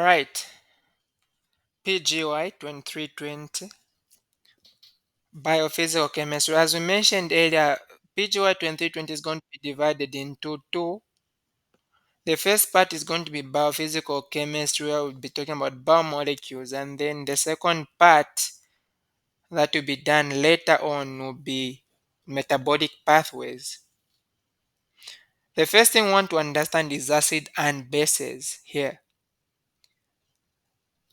Right, PGY2320, biophysical chemistry. As we mentioned earlier, PGY2320 is going to be divided into two. The first part is going to be biophysical chemistry, where we'll be talking about biomolecules, and then the second part that will be done later on will be metabolic pathways. The first thing we want to understand is acid and bases here.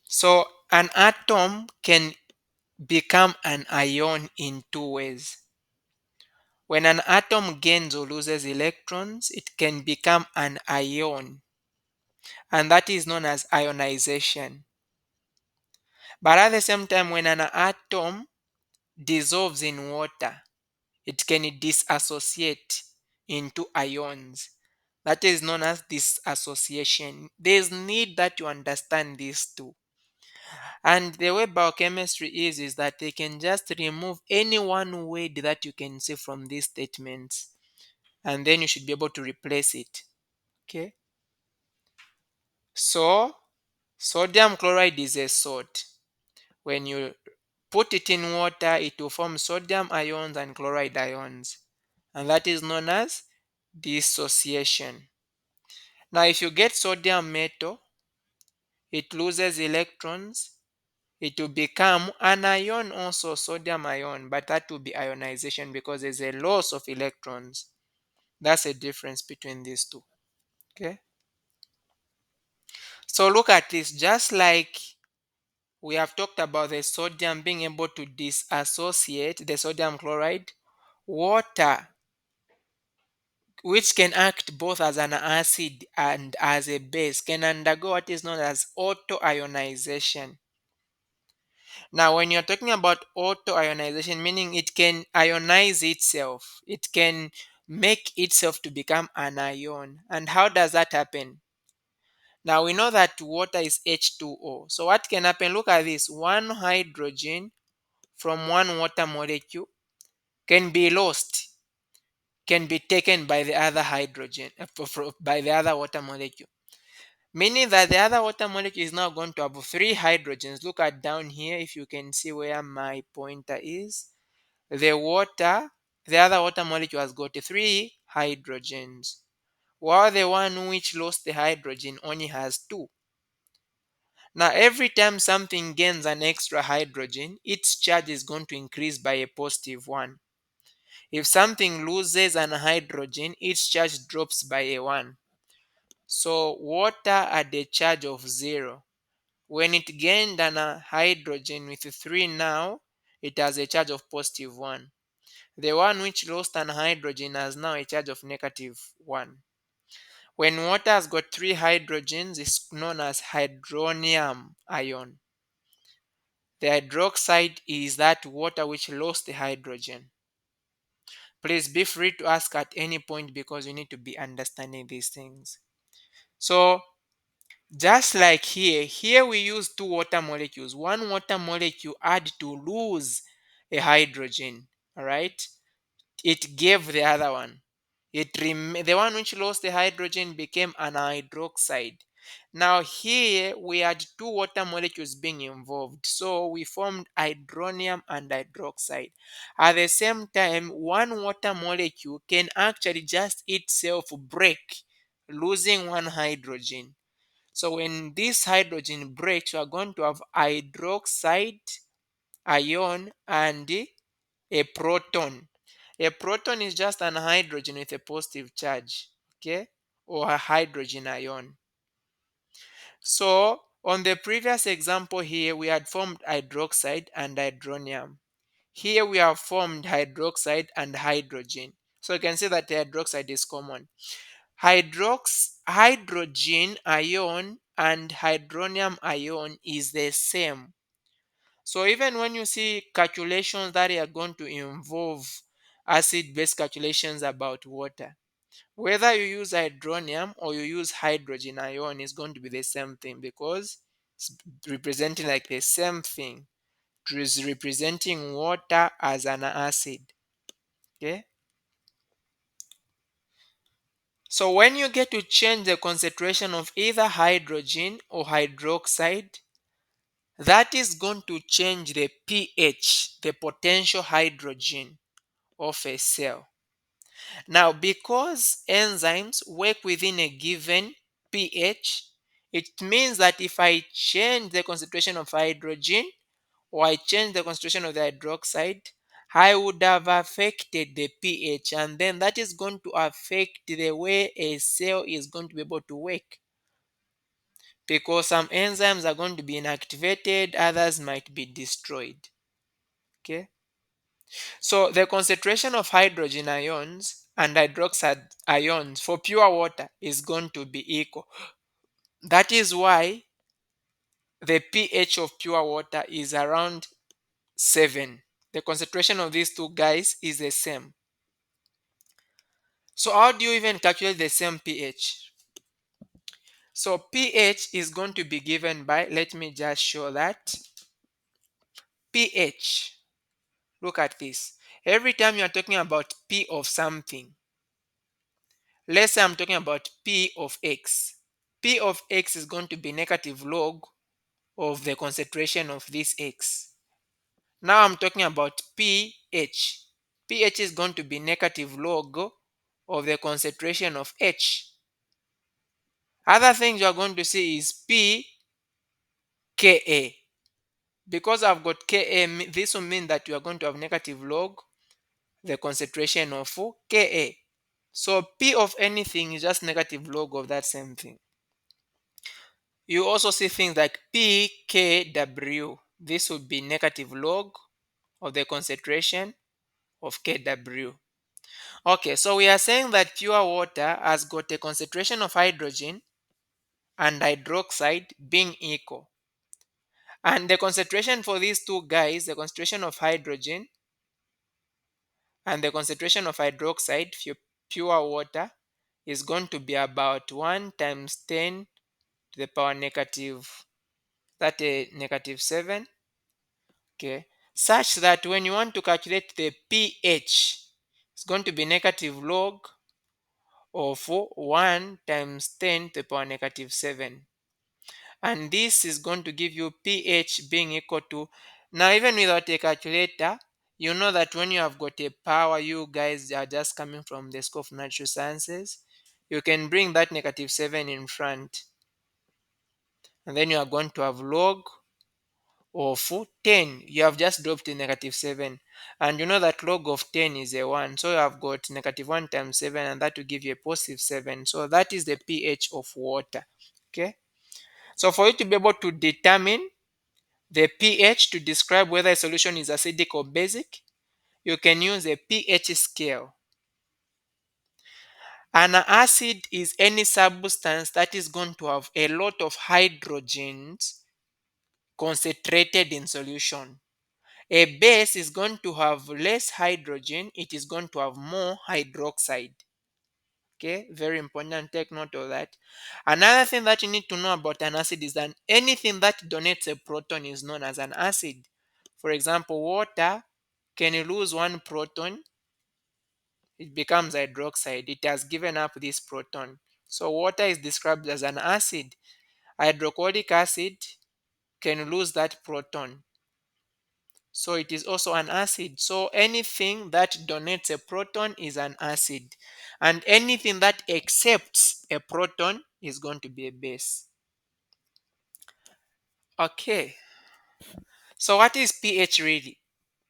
So an atom can become an ion in two ways. When an atom gains or loses electrons, it can become an ion, and that is known as ionization. But at the same time, when an atom dissolves in water, it can disassociate into ions. That is known as dissociation. There's need that you understand these two. And the way biochemistry is that they can just remove any one word that you can see from these statements, and then you should be able to replace it. Okay. So sodium chloride is a salt. When you put it in water, it will form sodium ions and chloride ions, and that is known as dissociation. Now, if you get sodium metal, it loses electrons. It will become an ion also, sodium ion, but that will be ionization because there's a loss of electrons. That's a difference between these two. Okay. So look at this. Just like we have talked about the sodium being able to disassociate the sodium chloride, water, which can act both as an acid and as a base, can undergo what is known as autoionization. Now, when you're talking about autoionization, meaning it can ionize itself, it can make itself to become an ion. And how does that happen? Now, we know that water is H2O. So, what can happen? Look at this: one hydrogen from one water molecule can be lost, can be taken by the other hydrogen, by the other water molecule. Meaning that the other water molecule is now going to have three hydrogens. Look at down here, if you can see where my pointer is. The other water molecule has got three hydrogens, while the one which lost the hydrogen only has two. Now, every time something gains an extra hydrogen, its charge is going to increase by a positive one. If something loses an hydrogen, its charge drops by a 1. So water had a charge of 0. When it gained an hydrogen with 3 now, it has a charge of positive 1. The one which lost an hydrogen has now a charge of negative 1. When water has got 3 hydrogens, it's known as hydronium ion. The hydroxide is that water which lost the hydrogen. Please be free to ask at any point because you need to be understanding these things. So just like here we use two water molecules. One water molecule had to lose a hydrogen, all right? It gave the other one. The one which lost the hydrogen became an hydroxide. Now here we had two water molecules being involved, so we formed hydronium and hydroxide. At the same time, one water molecule can actually just itself break, losing one hydrogen. So when this hydrogen breaks, we are going to have hydroxide ion and a proton. A proton is just an hydrogen with a positive charge, okay, or a hydrogen ion. So on the previous example here, we had formed hydroxide and hydronium. Here we have formed hydroxide and hydrogen. So you can see that the hydroxide is common. Hydrogen ion and hydronium ion is the same. So even when you see calculations that are going to involve acid-base calculations about water, whether you use hydronium or you use hydrogen ion is going to be the same thing because it's representing like the same thing. It is representing water as an acid. Okay. So when you get to change the concentration of either hydrogen or hydroxide, that is going to change the pH, the potential hydrogen of a cell. Now, because enzymes work within a given pH, it means that if I change the concentration of hydrogen or I change the concentration of the hydroxide, I would have affected the pH, and then that is going to affect the way a cell is going to be able to work, because some enzymes are going to be inactivated, others might be destroyed. Okay, so the concentration of hydrogen ions and hydroxide ions for pure water is going to be equal. That is why the pH of pure water is around 7. The concentration of these two guys is the same. So how do you even calculate the same pH? So pH is going to be given by, let me just show that. pH, look at this. Every time you are talking about P of something, let's say I'm talking about P of X. P of X is going to be negative log of the concentration of this X. Now I'm talking about pH. pH is going to be negative log of the concentration of H. Other things you are going to see is pKa. Because I've got Ka, this will mean that you are going to have negative log the concentration of Ka. So P of anything is just negative log of that same thing. You also see things like pKw. This would be negative log of the concentration of Kw. Okay, so we are saying that pure water has got a concentration of hydrogen and hydroxide being equal. And the concentration for these two guys, the concentration of hydrogen and the concentration of hydroxide for pure water, is going to be about 1 times 10 to the power negative, that negative 7. Okay, such that when you want to calculate the pH, it's going to be negative log of 1 times 10 to the power negative 7. And this is going to give you pH being equal to, now even without a calculator, you know that when you have got a power, you guys are just coming from the school of natural sciences, you can bring that negative 7 in front, and then you are going to have log of 10. You have just dropped in negative 7, and you know that log of 10 is a 1, so you have got negative 1 times 7, and that will give you a positive 7. So that is the pH of water. Okay, so for you to be able to determine the pH to describe whether a solution is acidic or basic, you can use a pH scale. An acid is any substance that is going to have a lot of hydrogens concentrated in solution. A base is going to have less hydrogen, it is going to have more hydroxide. Okay, very important, take note of that. Another thing that you need to know about an acid is that anything that donates a proton is known as an acid. For example, water can lose one proton, it becomes hydroxide. It has given up this proton. So water is described as an acid. Hydrochloric acid can lose that proton, so it is also an acid. So anything that donates a proton is an acid, and anything that accepts a proton is going to be a base. Okay, so what is pH really?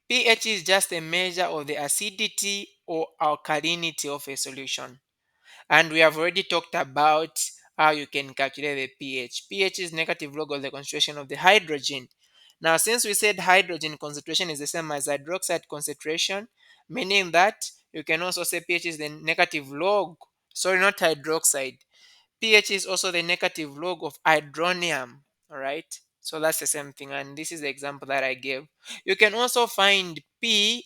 pH is just a measure of the acidity or alkalinity of a solution. And we have already talked about how you can calculate the pH. pH is negative log of the concentration of the hydrogen. Now, since we said hydrogen concentration is the same as hydroxide concentration, meaning that you can also say pH is the negative log, sorry, not hydroxide. pH is also the negative log of hydronium, all right? So that's the same thing, and this is the example that I gave. You can also find POH.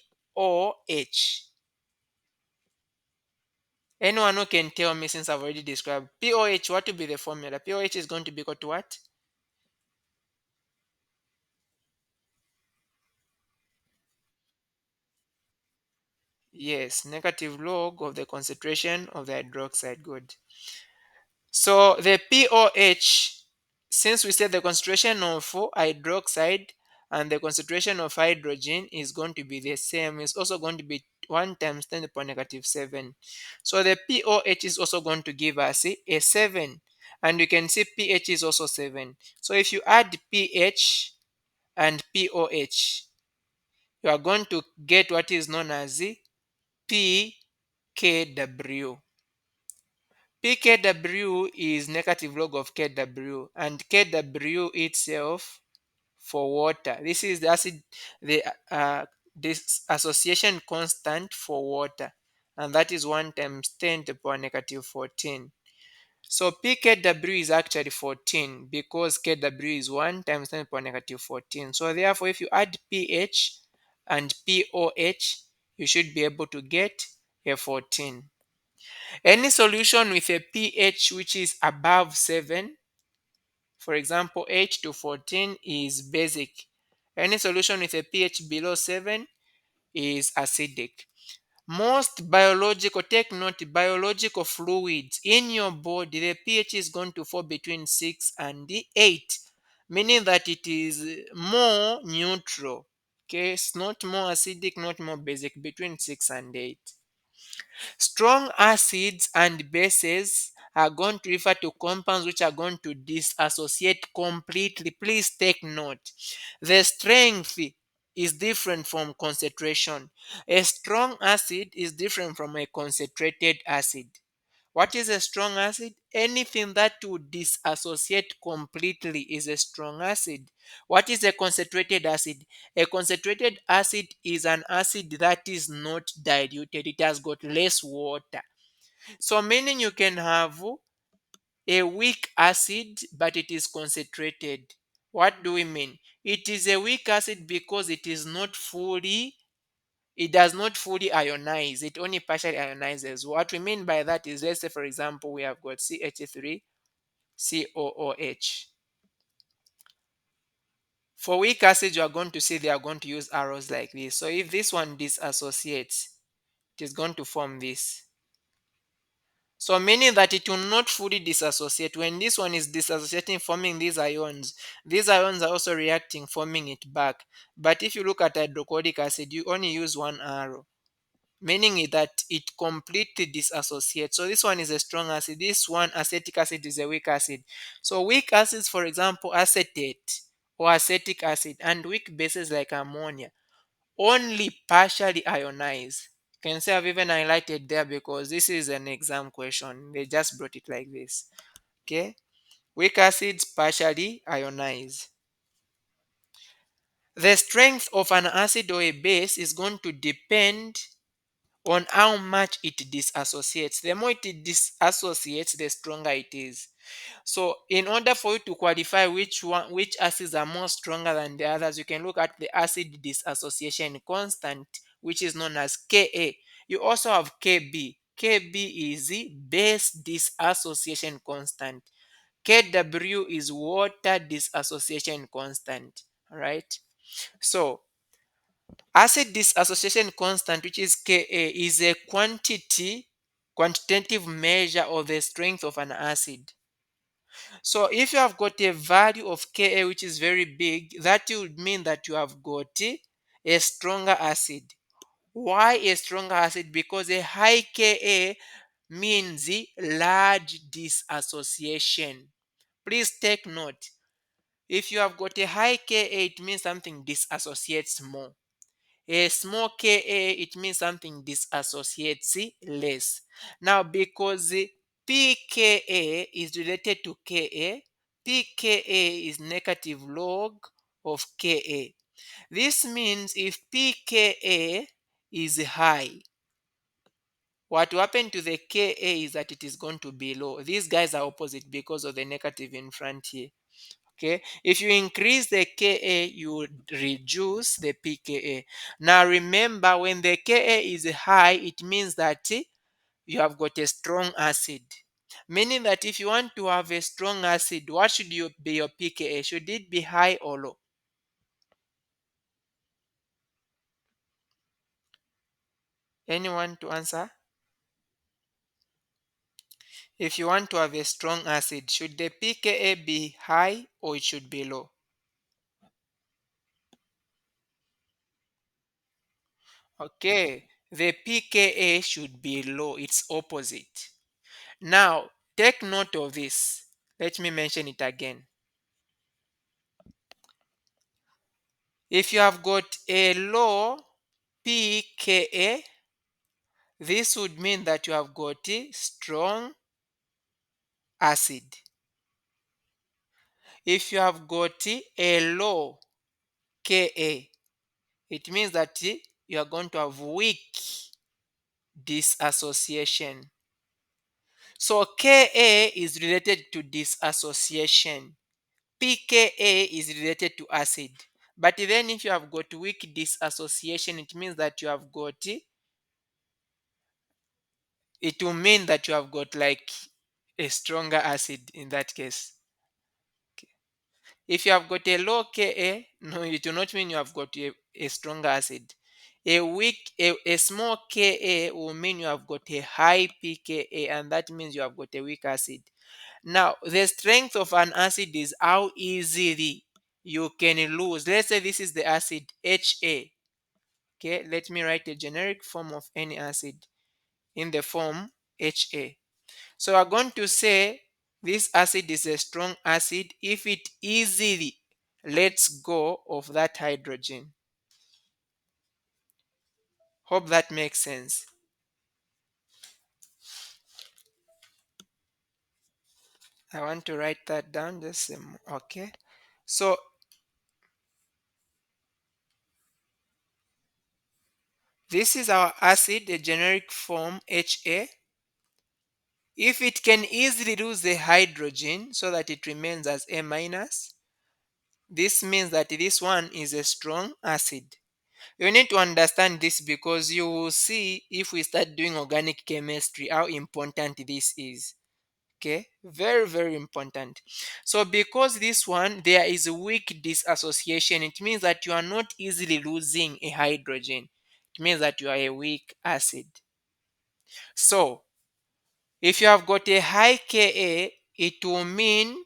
Anyone who can tell me, since I've already described POH, what will be the formula? POH is going to be equal to what? Yes, negative log of the concentration of the hydroxide. Good. So the POH, since we said the concentration of hydroxide and the concentration of hydrogen is going to be the same, is also going to be 1 times 10 to the power negative 7. So the POH is also going to give us a 7. And you can see pH is also 7. So if you add pH and POH, you are going to get what is known as the pKw. pKw is negative log of Kw, and Kw itself for water. This is the acid, the this association constant for water, and that is 1 times 10 to the power negative 14. So pKw is actually 14 because Kw is 1 times 10 to the power negative 14. So therefore, if you add pH and POH, you should be able to get a 14. Any solution with a pH which is above 7, for example, H to 14 is basic. Any solution with a pH below 7 is acidic. Most biological, take note, biological fluids in your body, the pH is going to fall between 6 and 8, meaning that it is more neutral. Okay, it's not more acidic, not more basic, between 6 and 8. Strong acids and bases are going to refer to compounds which are going to disassociate completely. Please take note. The strength is different from concentration. A strong acid is different from a concentrated acid. What is a strong acid? Anything that would disassociate completely is a strong acid. What is a concentrated acid? A concentrated acid is an acid that is not diluted. It has got less water. So meaning you can have a weak acid, but it is concentrated. What do we mean? It is a weak acid because it does not fully ionize. It only partially ionizes. What we mean by that is, let's say, for example, we have got CH3, COOH. For weak acids, you are going to see they are going to use arrows like this. So if this one disassociates, it is going to form this. So meaning that it will not fully disassociate. When this one is disassociating, forming these ions are also reacting, forming it back. But if you look at hydrochloric acid, you only use one arrow, meaning that it completely disassociates. So this one is a strong acid. This one, acetic acid, is a weak acid. So weak acids, for example, acetate or acetic acid, and weak bases like ammonia only partially ionize. You can say I've even highlighted there because this is an exam question. They just brought it like this. Okay. Weak acids partially ionize. The strength of an acid or a base is going to depend on how much it disassociates. The more it disassociates, the stronger it is. So in order for you to qualify which acids are more stronger than the others, you can look at the acid dissociation constant, which is known as Ka. You also have Kb. Kb is the base dissociation constant. Kw is water dissociation constant. All right. So acid dissociation constant, which is Ka, is a quantitative measure of the strength of an acid. So if you have got a value of Ka which is very big, that would mean that you have got a stronger acid. Why a stronger acid? Because a high Ka means large dissociation. Please take note. If you have got a high Ka, it means something disassociates more. A small Ka, it means something disassociates less. Now, because pKa is related to Ka, pKa is negative log of Ka. This means if pKa is high, what will happen to the Ka is that it is going to be low. These guys are opposite because of the negative in front here. Okay, if you increase the Ka, you would reduce the pKa. Now remember, when the Ka is high, it means that you have got a strong acid. Meaning that if you want to have a strong acid, what should be your pKa? Should it be high or low? Anyone to answer? If you want to have a strong acid, should the pKa be high or it should be low? Okay, the pKa should be low, it's opposite. Now, take note of this. Let me mention it again. If you have got a low pKa, this would mean that you have got a strong acid. If you have got a low Ka, it means that you are going to have weak dissociation. So Ka is related to dissociation. pKa is related to acid. But then if you have got weak dissociation, it means that you have got, it will mean that you have got like a stronger acid in that case. If you have got a low Ka, no, it will not mean you have got a stronger acid. A small Ka will mean you have got a high pKa, and that means you have got a weak acid. Now, the strength of an acid is how easily you can lose. Let's say this is the acid Ha. Okay, let me write a generic form of any acid in the form Ha. So we're going to say this acid is a strong acid if it easily lets go of that hydrogen. Hope that makes sense. I want to write that down. Okay. So this is our acid, the generic form Ha. If it can easily lose the hydrogen so that it remains as A minus, this means that this one is a strong acid. You need to understand this because you will see if we start doing organic chemistry how important this is. Okay, very, very important. So, because this one there is a weak dissociation, it means that you are not easily losing a hydrogen. It means that you are a weak acid. So, if you have got a high Ka, it will mean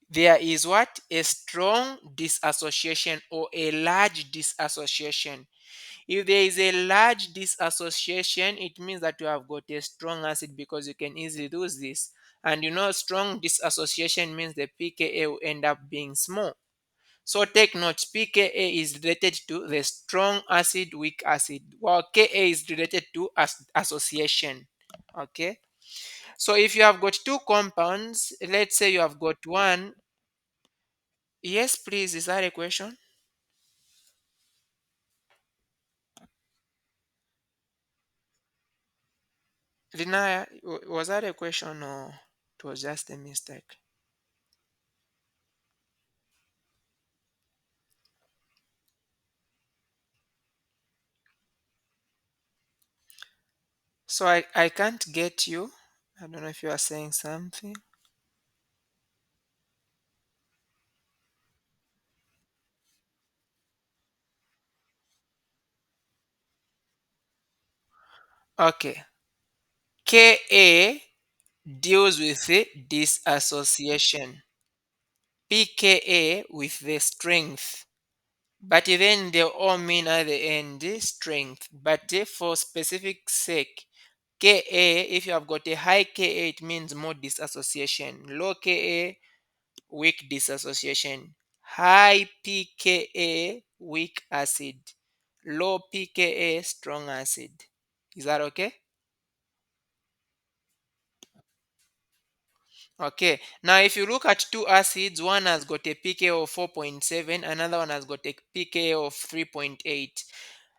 there is what? A strong disassociation or a large disassociation. If there is a large disassociation, it means that you have got a strong acid because you can easily lose this. And you know, strong disassociation means the pKa will end up being small. So take note, pKa is related to the strong acid, weak acid, while Ka is related to association. Okay. So if you have got two compounds, let's say you have got one. Yes, please. Is that a question? Lina, was that a question or it was just a mistake? So I can't get you. I don't know if you are saying something. Okay. Ka deals with the disassociation. pKa with the strength. But then they all mean at the end strength. But for specific sake, Ka, if you have got a high Ka, it means more disassociation. Low Ka, weak dissociation. High pKa, weak acid. Low pKa, strong acid. Is that okay? Okay. Now, if you look at two acids, one has got a pKa of 4.7, another one has got a pKa of 3.8.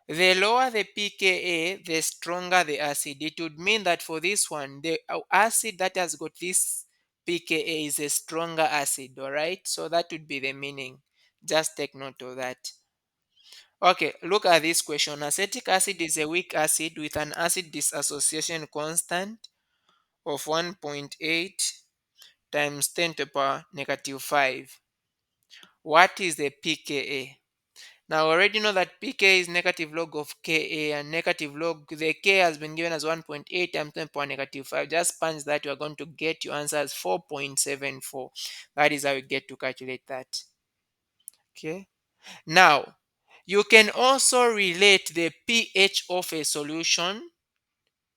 The lower the pKa, the stronger the acid. It would mean that for this one, the acid that has got this pKa is a stronger acid, all right? So that would be the meaning. Just take note of that. Okay, look at this question. Acetic acid is a weak acid with an acid dissociation constant of 1.8 times 10 to the power negative 5. What is the pKa? Now we already know that pk is negative log of ka, and negative log, the k has been given as 1.8 times 10 power negative 5. Just punch that, you are going to get your answer as 4.74. That is how you get to calculate that. Okay. Now you can also relate the pH of a solution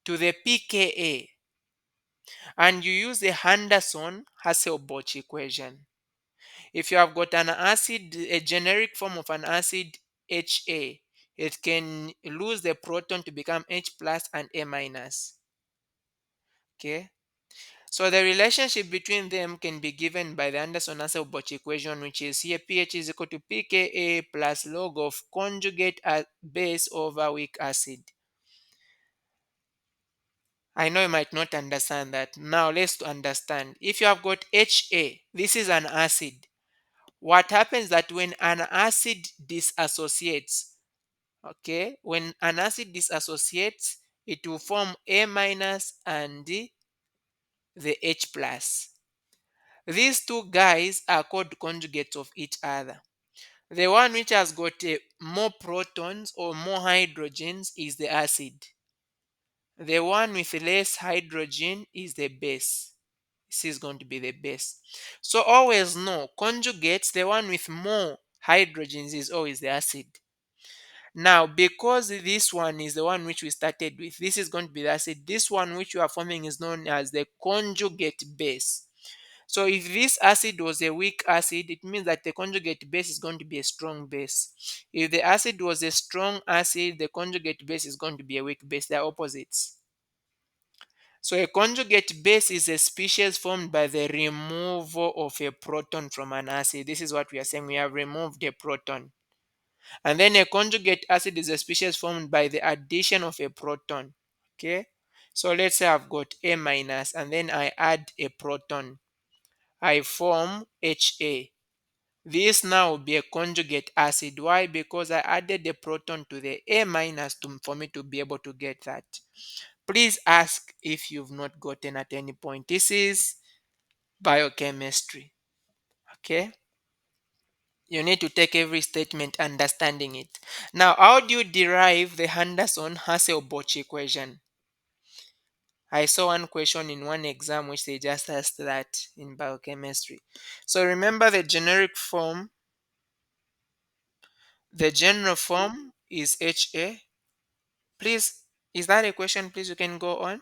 to the pKa, and you use the Henderson-Hasselbalch equation. If you have got an acid, a generic form of an acid Ha, it can lose the proton to become H plus and A minus. Okay. So the relationship between them can be given by the Anderson-Hasselbalch equation, which is here pH is equal to pKa plus log of conjugate base over weak acid. I know you might not understand that. Now let's understand. If you have got Ha, this is an acid. What happens that when an acid disassociates, okay, when an acid disassociates, it will form A minus and the H plus. These two guys are called conjugates of each other. The one which has got more protons or more hydrogens is the acid. The one with less hydrogen is the base. This is going to be the base. So always know conjugates, the one with more hydrogens is always the acid. Now, because this one is the one which we started with, this is going to be the acid. This one which you are forming is known as the conjugate base. So if this acid was a weak acid, it means that the conjugate base is going to be a strong base. If the acid was a strong acid, the conjugate base is going to be a weak base. They are opposites. So a conjugate base is a species formed by the removal of a proton from an acid. This is what we are saying. We have removed a proton. And then a conjugate acid is a species formed by the addition of a proton. Okay. So let's say I've got A minus and then I add a proton. I form Ha. This now will be a conjugate acid. Why? Because I added the proton to the A minus for me to be able to get that. Please ask if you've not gotten at any point. This is biochemistry. Okay. You need to take every statement understanding it. Now, how do you derive the Henderson-Hasselbalch equation? I saw one question in one exam which they just asked that in biochemistry. So remember the generic form. The general form is Ha. Please, is that a question? Please, you can go on.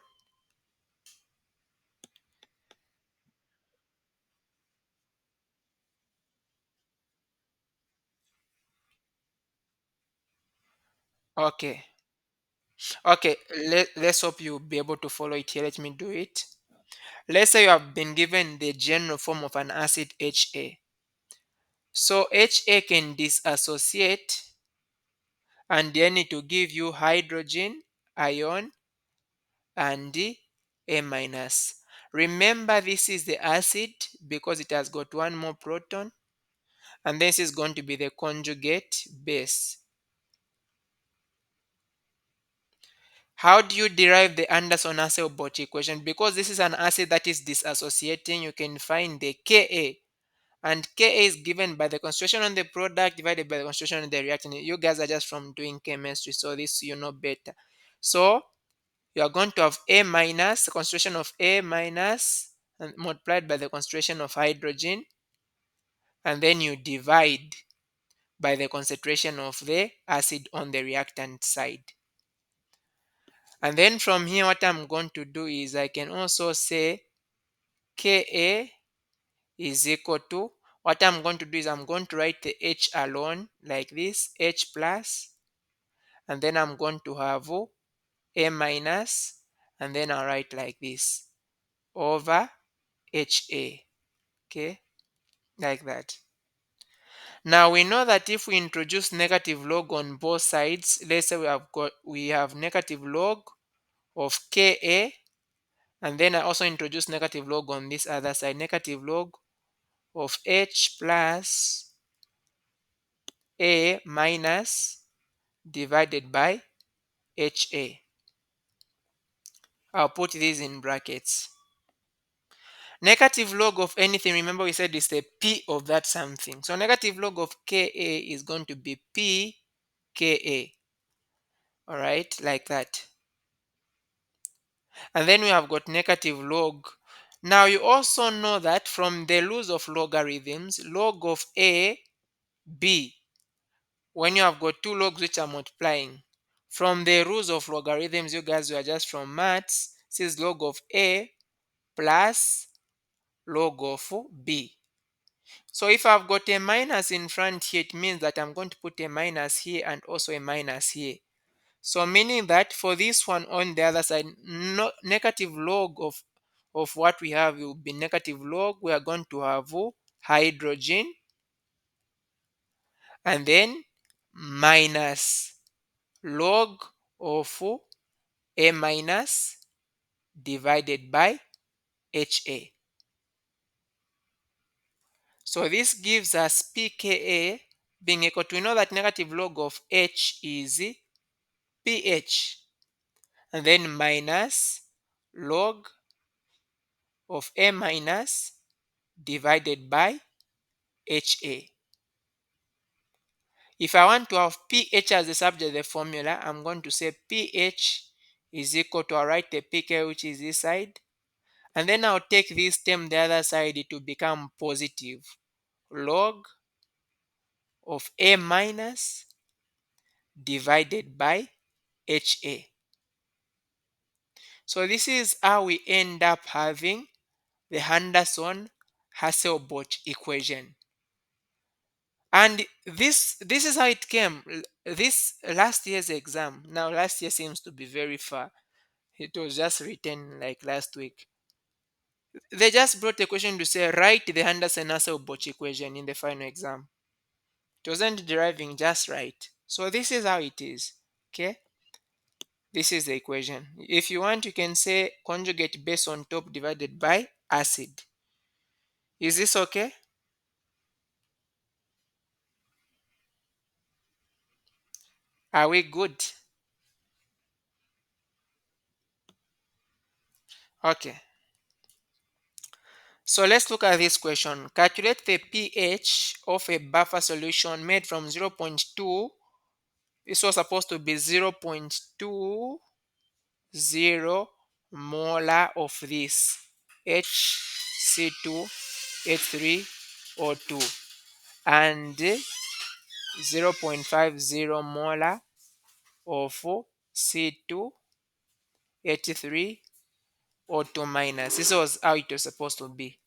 Okay. Okay, let's hope you'll be able to follow it here. Let me do it. Let's say you have been given the general form of an acid Ha. So Ha can disassociate and then it will give you hydrogen ion and A minus. Remember, this is the acid because it has got one more proton, and this is going to be the conjugate base. How do you derive the Anderson-Hasselbalch equation? Because this is an acid that is disassociating, you can find the Ka. And Ka is given by the concentration on the product divided by the concentration on the reactant. You guys are just from doing chemistry, so this you know better. So you are going to have A minus, the concentration of A minus, and multiplied by the concentration of hydrogen, and then you divide by the concentration of the acid on the reactant side. And then from here, what I'm going to do is I can also say Ka is equal to, what I'm going to do is I'm going to write the H alone like this, H plus, and then I'm going to have A minus, and then I'll write like this, over Ha, okay, like that. Now we know that if we introduce negative log on both sides, let's say we have negative log of Ka, and then I also introduce negative log on this other side, negative log of H plus A minus divided by Ha. I'll put these in brackets. Negative log of anything, remember we said is the p of that something. So negative log of Ka is going to be p Ka. All right, like that. And then we have got negative log. Now you also know that from the rules of logarithms, log of a, b, when you have got two logs which are multiplying, from the rules of logarithms, you guys were just from maths, this is log of a plus log of b. So if I've got a minus in front here, it means that I'm going to put a minus here and also a minus here. So meaning that for this one on the other side, no, negative log of what we have will be negative log. We are going to have hydrogen and then minus log of A minus divided by HA. So this gives us pKa being equal to, we know that negative log of H is pH, and then minus log of A minus divided by HA. If I want to have pH as the subject of the formula, I'm going to say pH is equal to, I'll write the pK which is this side, and then I'll take this term the other side to become positive. Log of A minus divided by HA. So this is how we end up having the Henderson-Hasselbalch equation. And this is how it came. This last year's exam. Now last year seems to be very far. It was just written like last week. They just brought a question to say write the Henderson-Hasselbalch equation in the final exam. It wasn't deriving, just right. So this is how it is. Okay. This is the equation. If you want, you can say conjugate base on top divided by acid. Is this okay? Are we good? Okay. So let's look at this question. Calculate the pH of a buffer solution made from 0.2. This was supposed to be 0.20 molar of this HC2H3O2 and 0.50 molar of C2H3O2 minus. This was how it was supposed to be.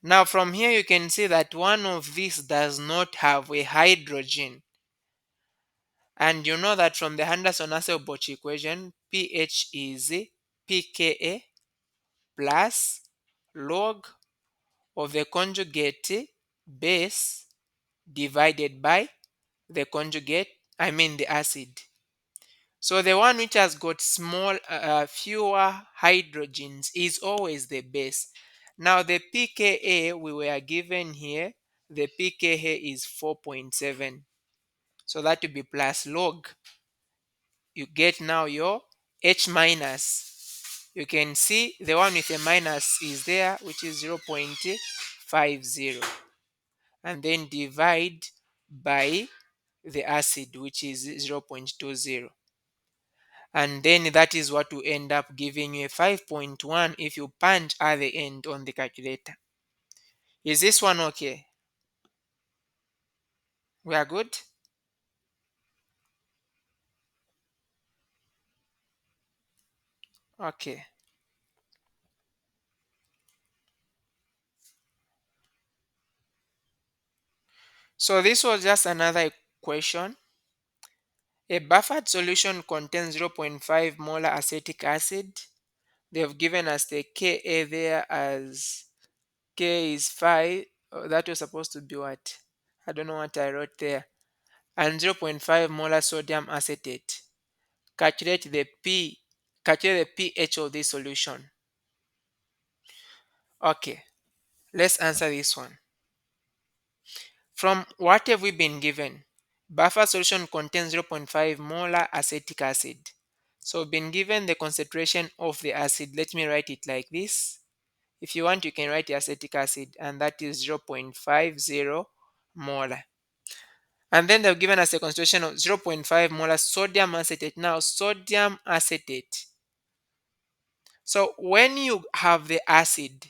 Now from here you can see that one of these does not have a hydrogen. And you know that from the Henderson-Hasselbalch equation, pH is pKa plus log of the conjugate base divided by the conjugate, the acid. So the one which has got fewer hydrogens is always the base. Now the pKa we were given here, the pKa is 4.7. So that will be plus log. You get now your H minus. You can see the one with a minus is there, which is 0.50. And then divide by the acid, which is 0.20. And then that is what will end up giving you a 5.1 if you punch at the end on the calculator. Is this one okay? We are good? Okay. So this was just another question. A buffered solution contains 0.5 molar acetic acid. They've given us the Ka there as K is 5. Oh, that was supposed to be what? I don't know what I wrote there. And 0.5 molar sodium acetate. Calculate the pH of this solution. Okay, let's answer this one. From what have we been given? Buffer solution contains 0.5 molar acetic acid. So we've been given the concentration of the acid. Let me write it like this. If you want, you can write acetic acid, and that is 0.50 molar. And then they've given us a concentration of 0.5 molar sodium acetate. Now, sodium acetate. So when you have the acid,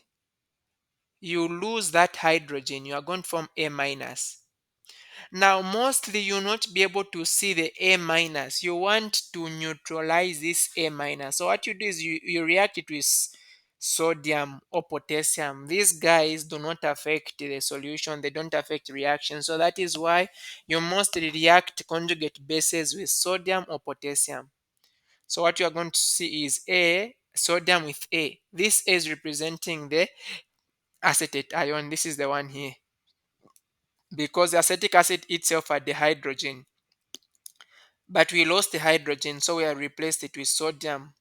you lose that hydrogen. You are going to form A minus. Now, mostly you'll not be able to see the A minus. You want to neutralize this A minus. So what you do is you react it with sodium or potassium. These guys do not affect the solution. They don't affect reaction. So that is why you mostly react conjugate bases with sodium or potassium. So what you are going to see is A, sodium with A. This A is representing the acetate ion. This is the one here. Because the acetic acid itself had the hydrogen, but we lost the hydrogen, so we have replaced it with sodium.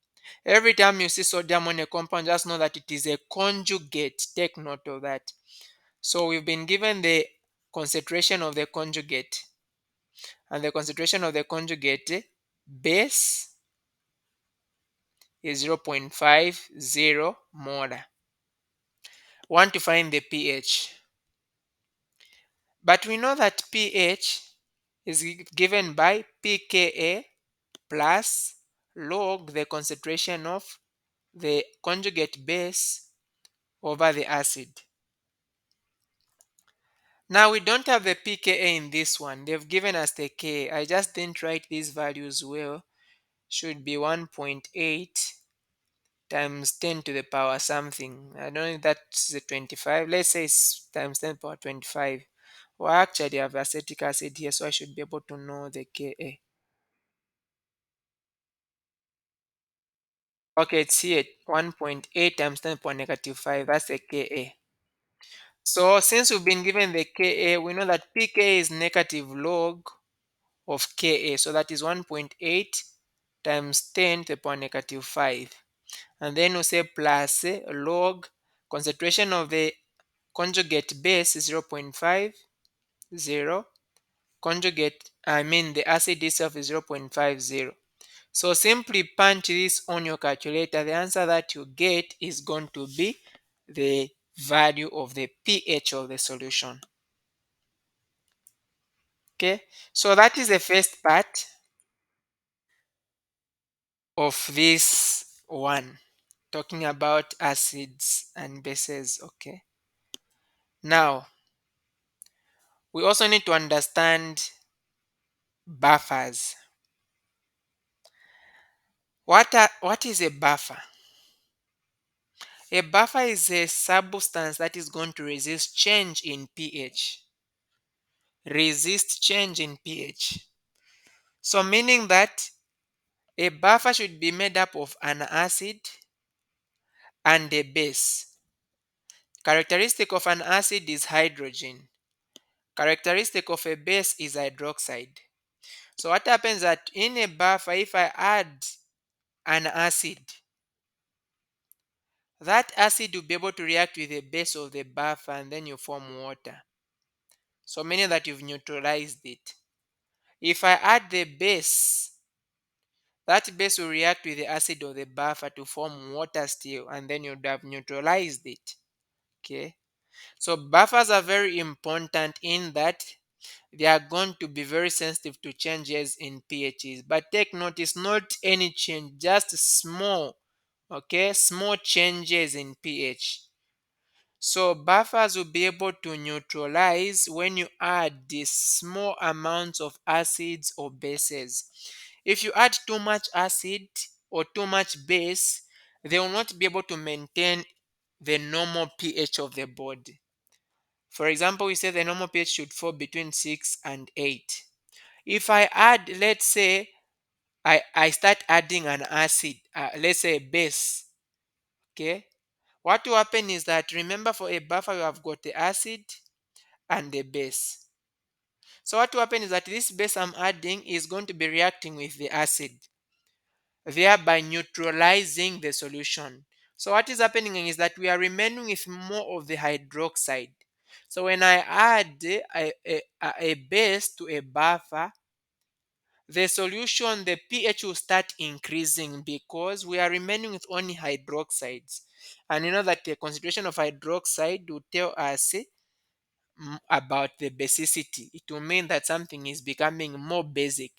Every time you see sodium on a compound, just know that it is a conjugate. Take note of that. So we've been given the concentration of the conjugate, and the concentration of the conjugate base is 0.50 molar. Want to find the pH, but we know that pH is given by pKa plus log the concentration of the conjugate base over the acid. Now we don't have the pKa in this one. They've given us the Ka. I just didn't write these values well. Should be 1.8 times 10 to the power something. I don't know if that's the 25. Let's say it's times 10 power 25. Well, I actually have acetic acid here, so I should be able to know the Ka. Okay, it's here 1.8 times 10 power negative 5. That's the Ka. So since we've been given the Ka, we know that pK is negative log of Ka. So that is 1.8 times 10 to the power negative 5. And then we say plus log concentration of the conjugate base is 0.50. Conjugate, I mean the acid itself is 0.50. So simply punch this on your calculator. The answer that you get is going to be the value of the pH of the solution. Okay, so that is the first part of this one, talking about acids and bases. Okay, now we also need to understand buffers. What is a buffer? A buffer is a substance that is going to resist change in pH. Resist change in pH. So meaning that a buffer should be made up of an acid and a base. Characteristic of an acid is hydrogen. Characteristic of a base is hydroxide. So what happens that in a buffer, if I add an acid, that acid will be able to react with the base of the buffer and then you form water. So meaning that you've neutralized it. If I add the base, that base will react with the acid of the buffer to form water still, and then you'd have neutralized it. Okay. So buffers are very important in that they are going to be very sensitive to changes in pHs. But take notice, not any change, just small, okay, small changes in pH. So buffers will be able to neutralize when you add these small amounts of acids or bases. If you add too much acid or too much base, they will not be able to maintain the normal pH of the body. For example, we say the normal pH should fall between 6 and 8. If I add, let's say, I start adding an acid, let's say a base, okay? What will happen is that, remember, for a buffer, you have got the acid and the base. So what will happen is that this base I'm adding is going to be reacting with the acid, thereby neutralizing the solution. So what is happening is that we are remaining with more of the hydroxide. So when I add a base to a buffer, the solution, the pH will start increasing because we are remaining with only hydroxides. And you know that the concentration of hydroxide will tell us about the basicity. It will mean that something is becoming more basic.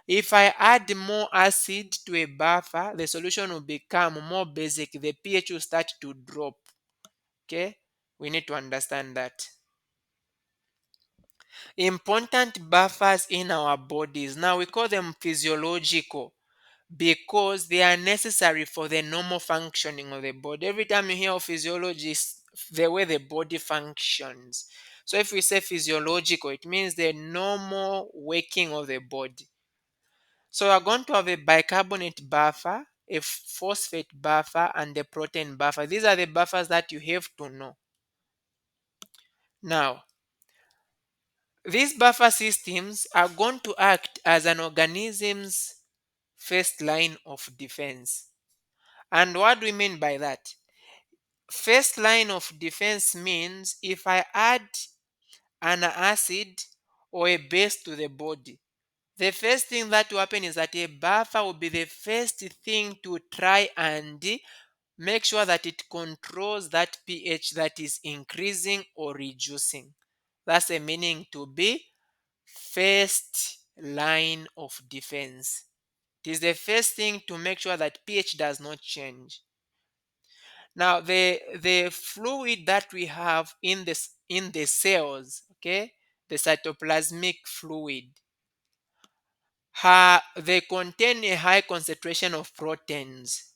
If I add more acid to a buffer, the solution will become more basic. The pH will start to drop. Okay, we need to understand that. Important buffers in our bodies. Now we call them physiological because they are necessary for the normal functioning of the body. Every time you hear of physiology, it's the way the body functions. So if we say physiological, it means the normal working of the body. So we're going to have a bicarbonate buffer, a phosphate buffer, and a protein buffer. These are the buffers that you have to know. Now, these buffer systems are going to act as an organism's first line of defense. And what do we mean by that? First line of defense means if I add an acid or a base to the body, the first thing that will happen is that a buffer will be the first thing to try and make sure that it controls that pH that is increasing or reducing. That's the meaning to be first line of defense. It is the first thing to make sure that pH does not change. Now, the fluid that we have in the cells, okay, the cytoplasmic fluid, they contain a high concentration of proteins,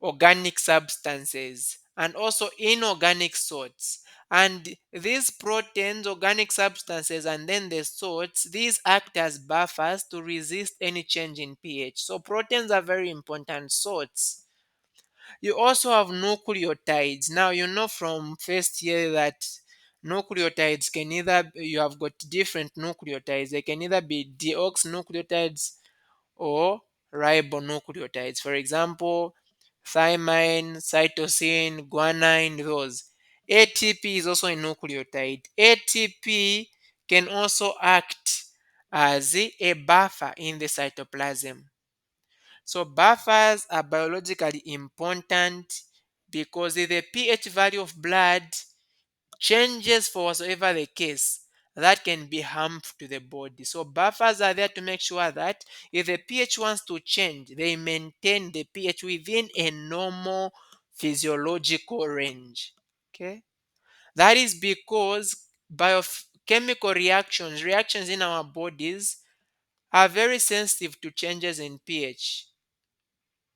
organic substances, and also inorganic salts. And these proteins, organic substances, and then the salts, these act as buffers to resist any change in pH. So proteins are very important. Salts. You also have nucleotides. Now you know from first year that nucleotides can either, you have got different nucleotides. They can either be deoxynucleotides or ribonucleotides. For example, thymine, cytosine, guanine, those. ATP is also a nucleotide. ATP can also act as a buffer in the cytoplasm. So buffers are biologically important because if the pH value of blood changes for whatsoever the case, that can be harmful to the body. So buffers are there to make sure that if the pH wants to change, they maintain the pH within a normal physiological range. Okay, that is because biochemical reactions in our bodies are very sensitive to changes in pH.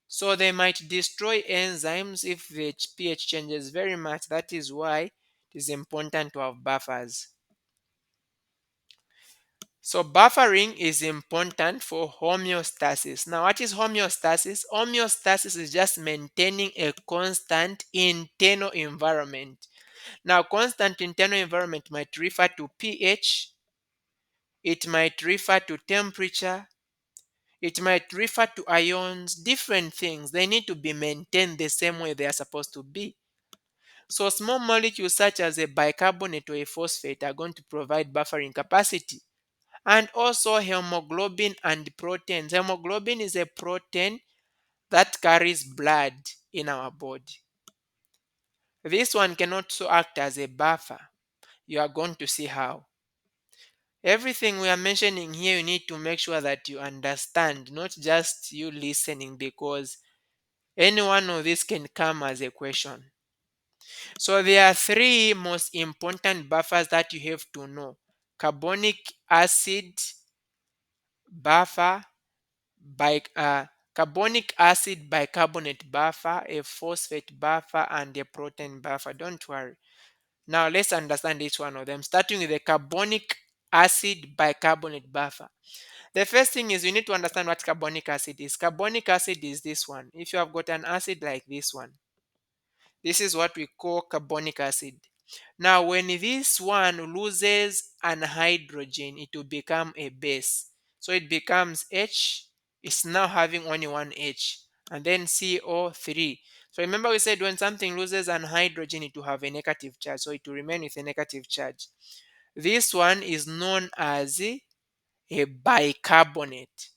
So they might destroy enzymes if the pH changes very much. That is why it is important to have buffers. So buffering is important for homeostasis. Now, what is homeostasis? Homeostasis is just maintaining a constant internal environment. Now, constant internal environment might refer to pH, it might refer to temperature, it might refer to ions, different things. They need to be maintained the same way they are supposed to be. So small molecules such as a bicarbonate or a phosphate are going to provide buffering capacity. And also hemoglobin and proteins. Hemoglobin is a protein that carries blood in our body. This one can also act as a buffer. You are going to see how. Everything we are mentioning here, you need to make sure that you understand, not just you listening, because any one of these can come as a question. So there are three most important buffers that you have to know: carbonic acid buffer, carbonic acid bicarbonate buffer, a phosphate buffer, and a protein buffer. Don't worry. Now let's understand each one of them, starting with the carbonic acid bicarbonate buffer. The first thing is you need to understand what carbonic acid is. Carbonic acid is this one. If you have got an acid like this one, this is what we call carbonic acid. Now, when this one loses an hydrogen, it will become a base. So it becomes H. It's now having only one H. And then CO3. So remember we said when something loses an hydrogen, it will have a negative charge. So it will remain with a negative charge. This one is known as a bicarbonate.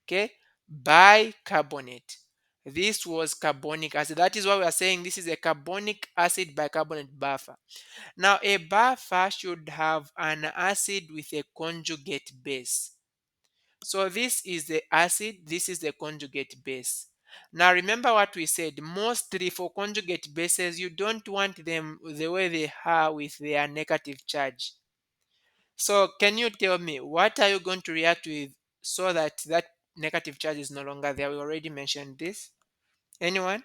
Okay? Bicarbonate. This was carbonic acid. That is why we are saying this is a carbonic acid bicarbonate buffer. Now, a buffer should have an acid with a conjugate base. So this is the acid, this is the conjugate base. Now remember what we said, mostly for conjugate bases, you don't want them the way they are with their negative charge. So can you tell me, what are you going to react with so that that negative charge is no longer there? We already mentioned this. Anyone?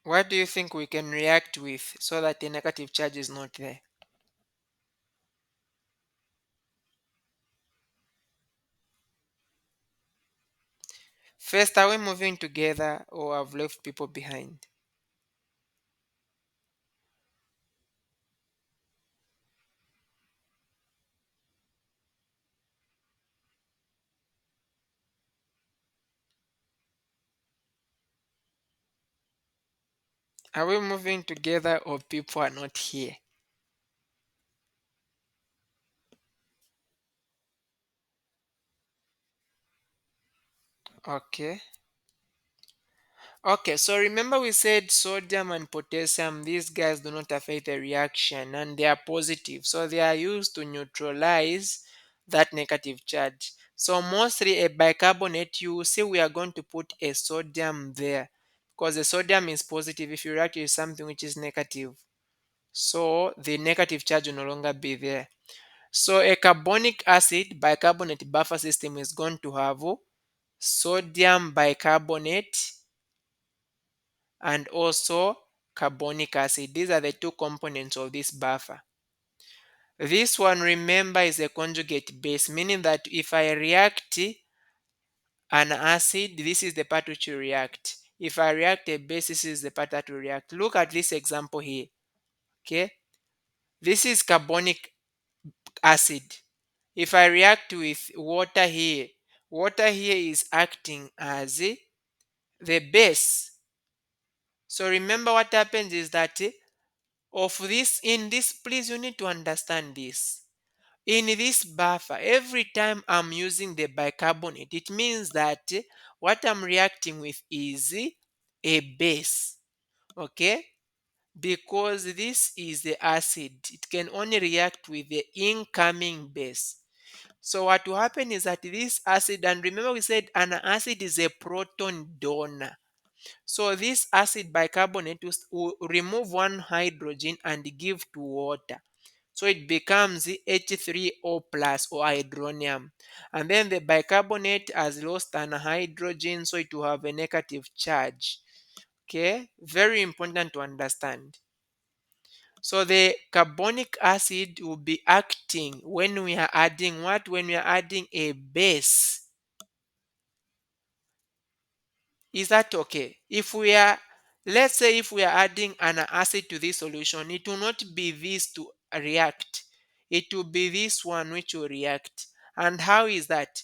What do you think we can react with so that the negative charge is not there? First, are we moving together or have left people behind? Are we moving together or people are not here? Okay. Okay, so remember we said sodium and potassium, these guys do not affect the reaction and they are positive. So they are used to neutralize that negative charge. So mostly a bicarbonate, you will see we are going to put a sodium there because the sodium is positive if you react with something which is negative. So the negative charge will no longer be there. So a carbonic acid bicarbonate buffer system is going to have sodium bicarbonate and also carbonic acid. These are the two components of this buffer. This one, remember, is a conjugate base, meaning that if I react an acid, this is the part which will react. If I react a base, this is the part that will react. Look at this example here. Okay, this is carbonic acid. If I react with water here is acting as the base. So remember what happens is that of this in this, please, you need to understand this. In this buffer, every time I'm using the bicarbonate, it means that what I'm reacting with is a base. Okay, because this is the acid, it can only react with the incoming base. So what will happen is that this acid, and remember we said an acid is a proton donor. So this acid bicarbonate will remove one hydrogen and give to water. So it becomes H3O plus or hydronium. And then the bicarbonate has lost an hydrogen, so it will have a negative charge. Okay, very important to understand. So the carbonic acid will be acting when we are adding what? When we are adding a base. Is that okay? If we are, let's say if we are adding an acid to this solution, it will not be this to react. It will be this one which will react. And how is that?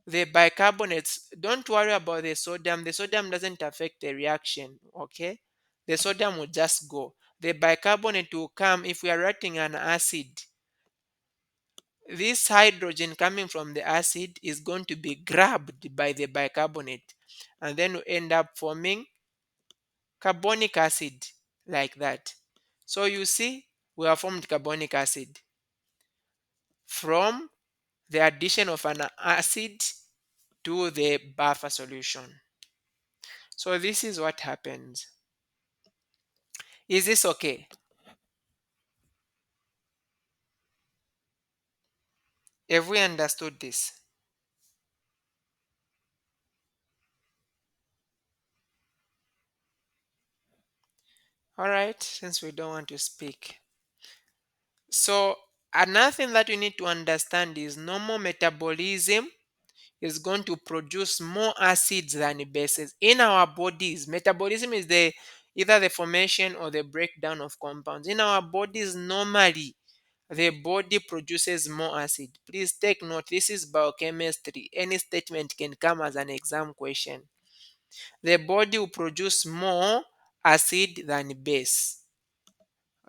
The bicarbonates, don't worry about the sodium. The sodium doesn't affect the reaction, okay? The sodium will just go. The bicarbonate will come if we are writing an acid. This hydrogen coming from the acid is going to be grabbed by the bicarbonate and then we end up forming carbonic acid like that. So you see, we have formed carbonic acid from the addition of an acid to the buffer solution. So this is what happens. Is this okay? Have we understood this? All right, since we don't want to speak. So another thing that you need to understand is normal metabolism is going to produce more acids than bases in our bodies. Metabolism is the either the formation or the breakdown of compounds in our bodies. Normally the body produces more acid. Please take note, this is biochemistry. Any statement can come as an exam question. The body will produce more acid than base.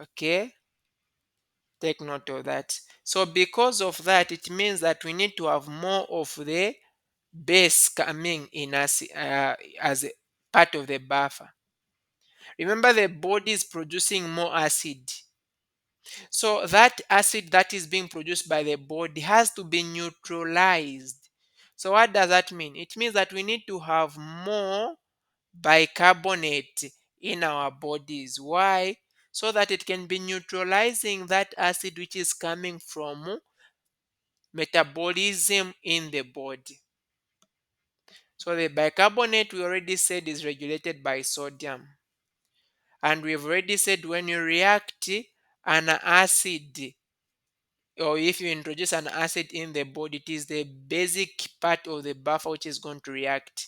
Okay, take note of that. So because of that, it means that we need to have more of the base coming in as a part of the buffer. Remember, the body is producing more acid. So that acid that is being produced by the body has to be neutralized. So what does that mean? It means that we need to have more bicarbonate in our bodies. Why? So that it can be neutralizing that acid which is coming from metabolism in the body. So the bicarbonate we already said is regulated by sodium. And we've already said when you react an acid, or if you introduce an acid in the body, it is the basic part of the buffer which is going to react.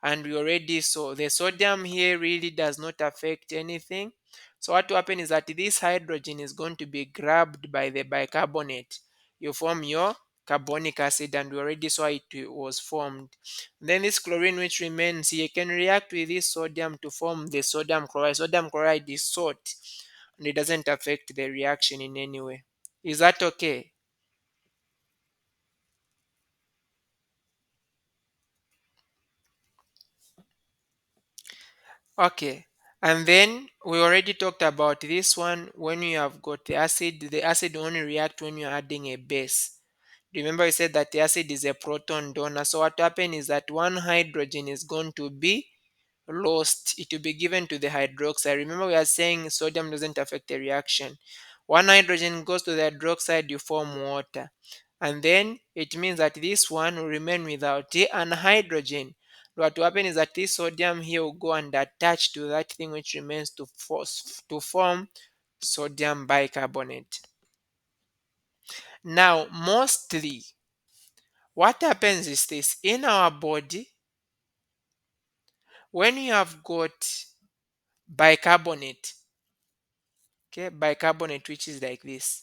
And we already saw the sodium here really does not affect anything. So what will happen is that this hydrogen is going to be grabbed by the bicarbonate. You form your carbonic acid, and we already saw it was formed. Then this chlorine which remains here can react with this sodium to form the sodium chloride. Sodium chloride is salt, and it doesn't affect the reaction in any way. Is that okay? Okay. And then we already talked about this one. When you have got the acid only react when you're adding a base. Remember I said that the acid is a proton donor. So what happens is that one hydrogen is going to be lost. It will be given to the hydroxide. Remember we are saying sodium doesn't affect the reaction. One hydrogen goes to the hydroxide, you form water. And then it means that this one will remain without an hydrogen. What will happen is that this sodium here will go and attach to that thing which remains to form sodium bicarbonate. Now, mostly, what happens is this in our body, when you have got bicarbonate, okay, bicarbonate which is like this,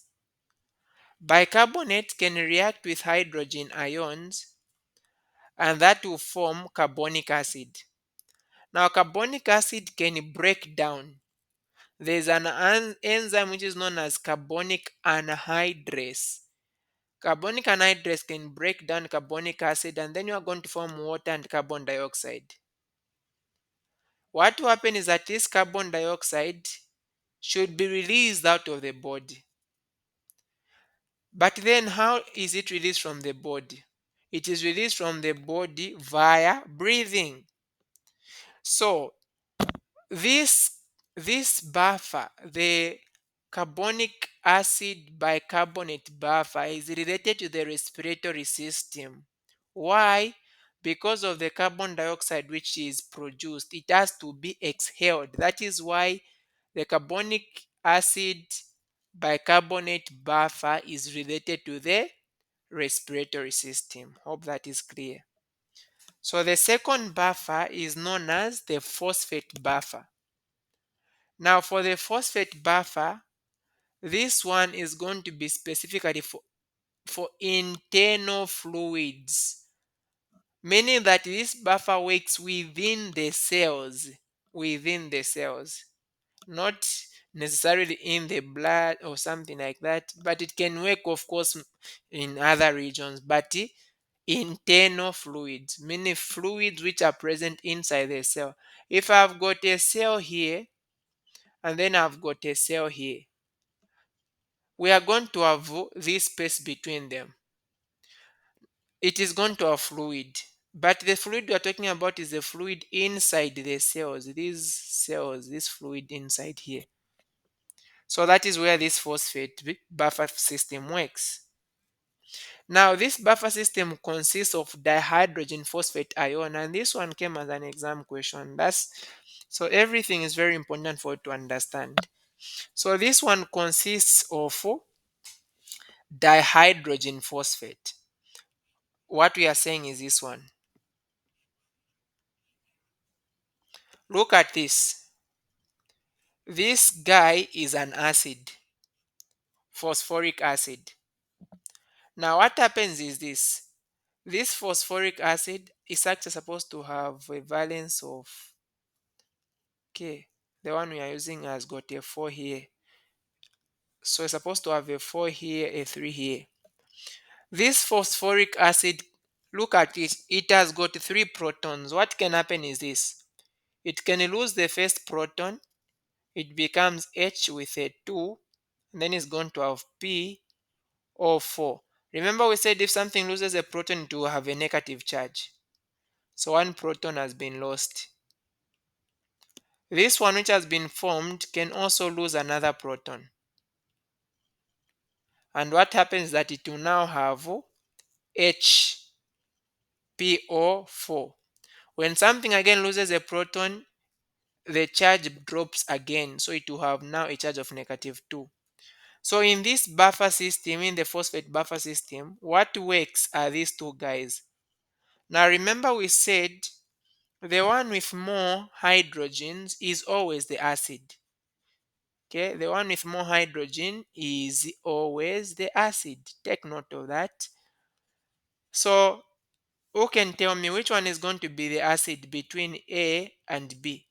bicarbonate can react with hydrogen ions, and that will form carbonic acid. Now, carbonic acid can break down. There's an enzyme which is known as carbonic anhydrase. Carbonic anhydrase can break down carbonic acid, and then you are going to form water and carbon dioxide. What will happen is that this carbon dioxide should be released out of the body. But then, how is it released from the body? It is released from the body via breathing. So, This this buffer, the carbonic acid bicarbonate buffer, is related to the respiratory system. Why? Because of the carbon dioxide which is produced, it has to be exhaled. That is why the carbonic acid bicarbonate buffer is related to the respiratory system. Hope that is clear. So the second buffer is known as the phosphate buffer. Now for the phosphate buffer, this one is going to be specifically for internal fluids, meaning that this buffer works within the cells, not necessarily in the blood or something like that, but it can work, of course, in other regions. But internal fluids, meaning fluids which are present inside the cell. If I've got a cell here and then I've got a cell here, we are going to have this space between them. It is going to have fluid, but the fluid we are talking about is the fluid inside the cells, these cells, this fluid inside here. So that is where this phosphate buffer system works. Now this buffer system consists of dihydrogen phosphate ion, and this one came as an exam question. That's so everything is very important for you to understand. So this one consists of dihydrogen phosphate. What we are saying is this one. Look at this. This guy is an acid, phosphoric acid. Now what happens is this phosphoric acid is actually supposed to have a valence of, okay, the one we are using has got a 4 here. So it's supposed to have a 4 here, a 3 here. This phosphoric acid, look at it, it has got 3 protons. What can happen is this. It can lose the first proton, it becomes H with a 2, and then it's going to have P or 4. Remember we said if something loses a proton, it will have a negative charge. So one proton has been lost. This one which has been formed can also lose another proton. And what happens is that it will now have HPO4. When something again loses a proton, the charge drops again. So it will have now a charge of negative 2. So in this buffer system, in the phosphate buffer system, what works are these two guys. Now remember we said the one with more hydrogens is always the acid. Okay, the one with more hydrogen is always the acid. Take note of that. So who can tell me which one is going to be the acid between A and B?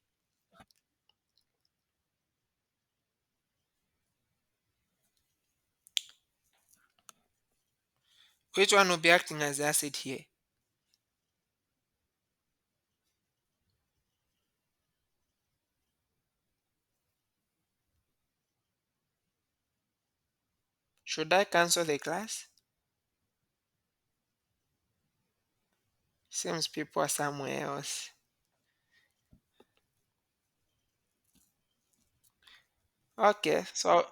Which one will be acting as the acid here? Should I cancel the class? Seems people are somewhere else. Okay, so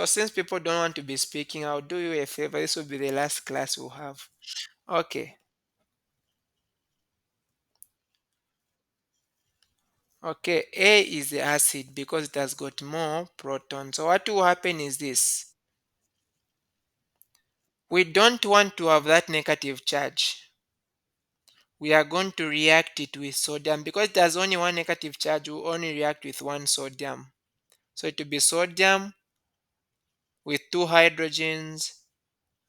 since people don't want to be speaking, I'll do you a favor. This will be the last class we'll have. Okay. Okay, A is the acid because it has got more protons. So what will happen is this. We don't want to have that negative charge. We are going to react it with sodium because it has only one negative charge. We only react with one sodium. So it will be sodium with 2 hydrogens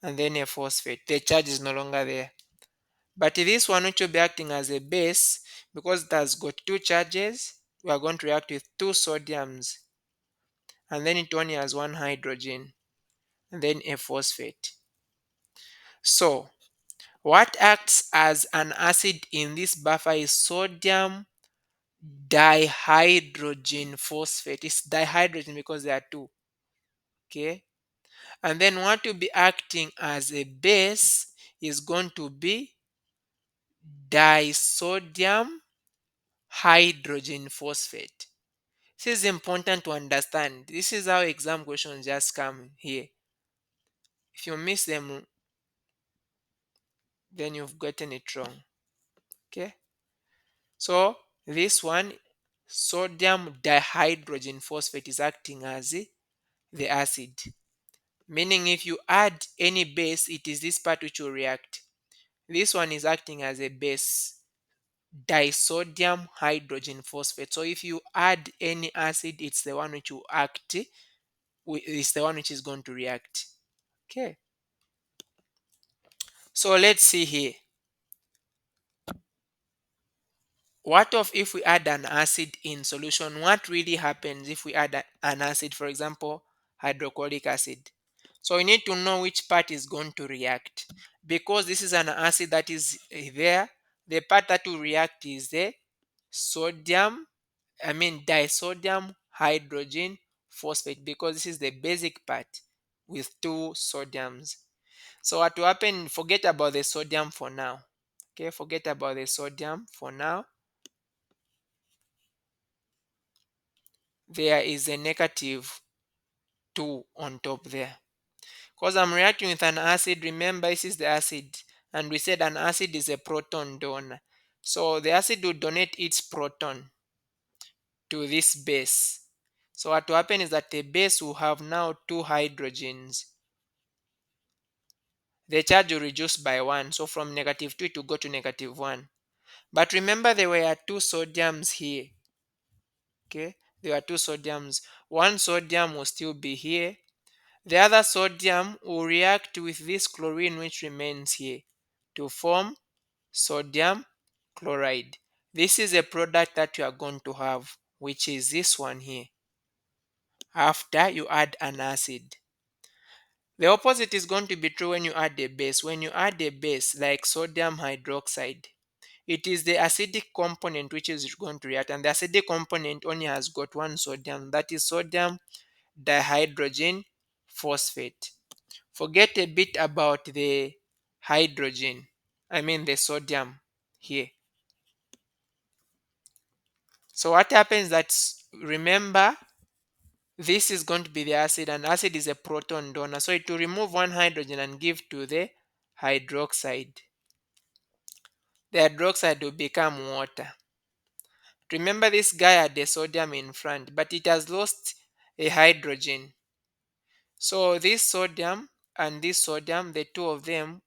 and then a phosphate. The charge is no longer there. But this one which will be acting as a base, because it has got 2 charges, we are going to react with 2 sodiums, and then it only has 1 hydrogen, and then a phosphate. So what acts as an acid in this buffer is sodium dihydrogen phosphate. It's dihydrogen because there are 2. Okay. And then what will be acting as a base is going to be disodium hydrogen phosphate. This is important to understand. This is how exam questions just come here. If you miss them, then you've gotten it wrong. Okay. So this one, sodium dihydrogen phosphate, is acting as the acid. Meaning if you add any base, it is this part which will react. This one is acting as a base, disodium hydrogen phosphate. So if you add any acid, it's the one which will act, it's the one which is going to react. Okay. So let's see here. What of if we add an acid in solution? What really happens if we add an acid, for example, hydrochloric acid? So we need to know which part is going to react. Because this is an acid that is there, the part that will react is the sodium, disodium hydrogen phosphate, because this is the basic part with 2 sodiums. So what will happen, forget about the sodium for now. Okay, forget about the sodium for now. There is a negative 2 on top there. Because I'm reacting with an acid, remember this is the acid. And we said an acid is a proton donor. So the acid will donate its proton to this base. So what will happen is that the base will have now 2 hydrogens. The charge will reduce by 1. So from negative 2 to go to negative 1. But remember there were 2 sodiums here. Okay, there are 2 sodiums. One sodium will still be here. The other sodium will react with this chlorine which remains here to form sodium chloride. This is a product that you are going to have, which is this one here. after you add an acid. The opposite is going to be true when you add a base. When you add a base like sodium hydroxide, it is the acidic component which is going to react, and the acidic component only has got one sodium, that is sodium dihydrogen phosphate. Forget a bit about the hydrogen, I mean the sodium here. So what happens that, remember, this is going to be the acid, and acid is a proton donor, so it will remove one hydrogen and give to the hydroxide. The hydroxide will become water. Remember, this guy had the sodium in front, but it has lost a hydrogen. So this sodium and this sodium, the two of them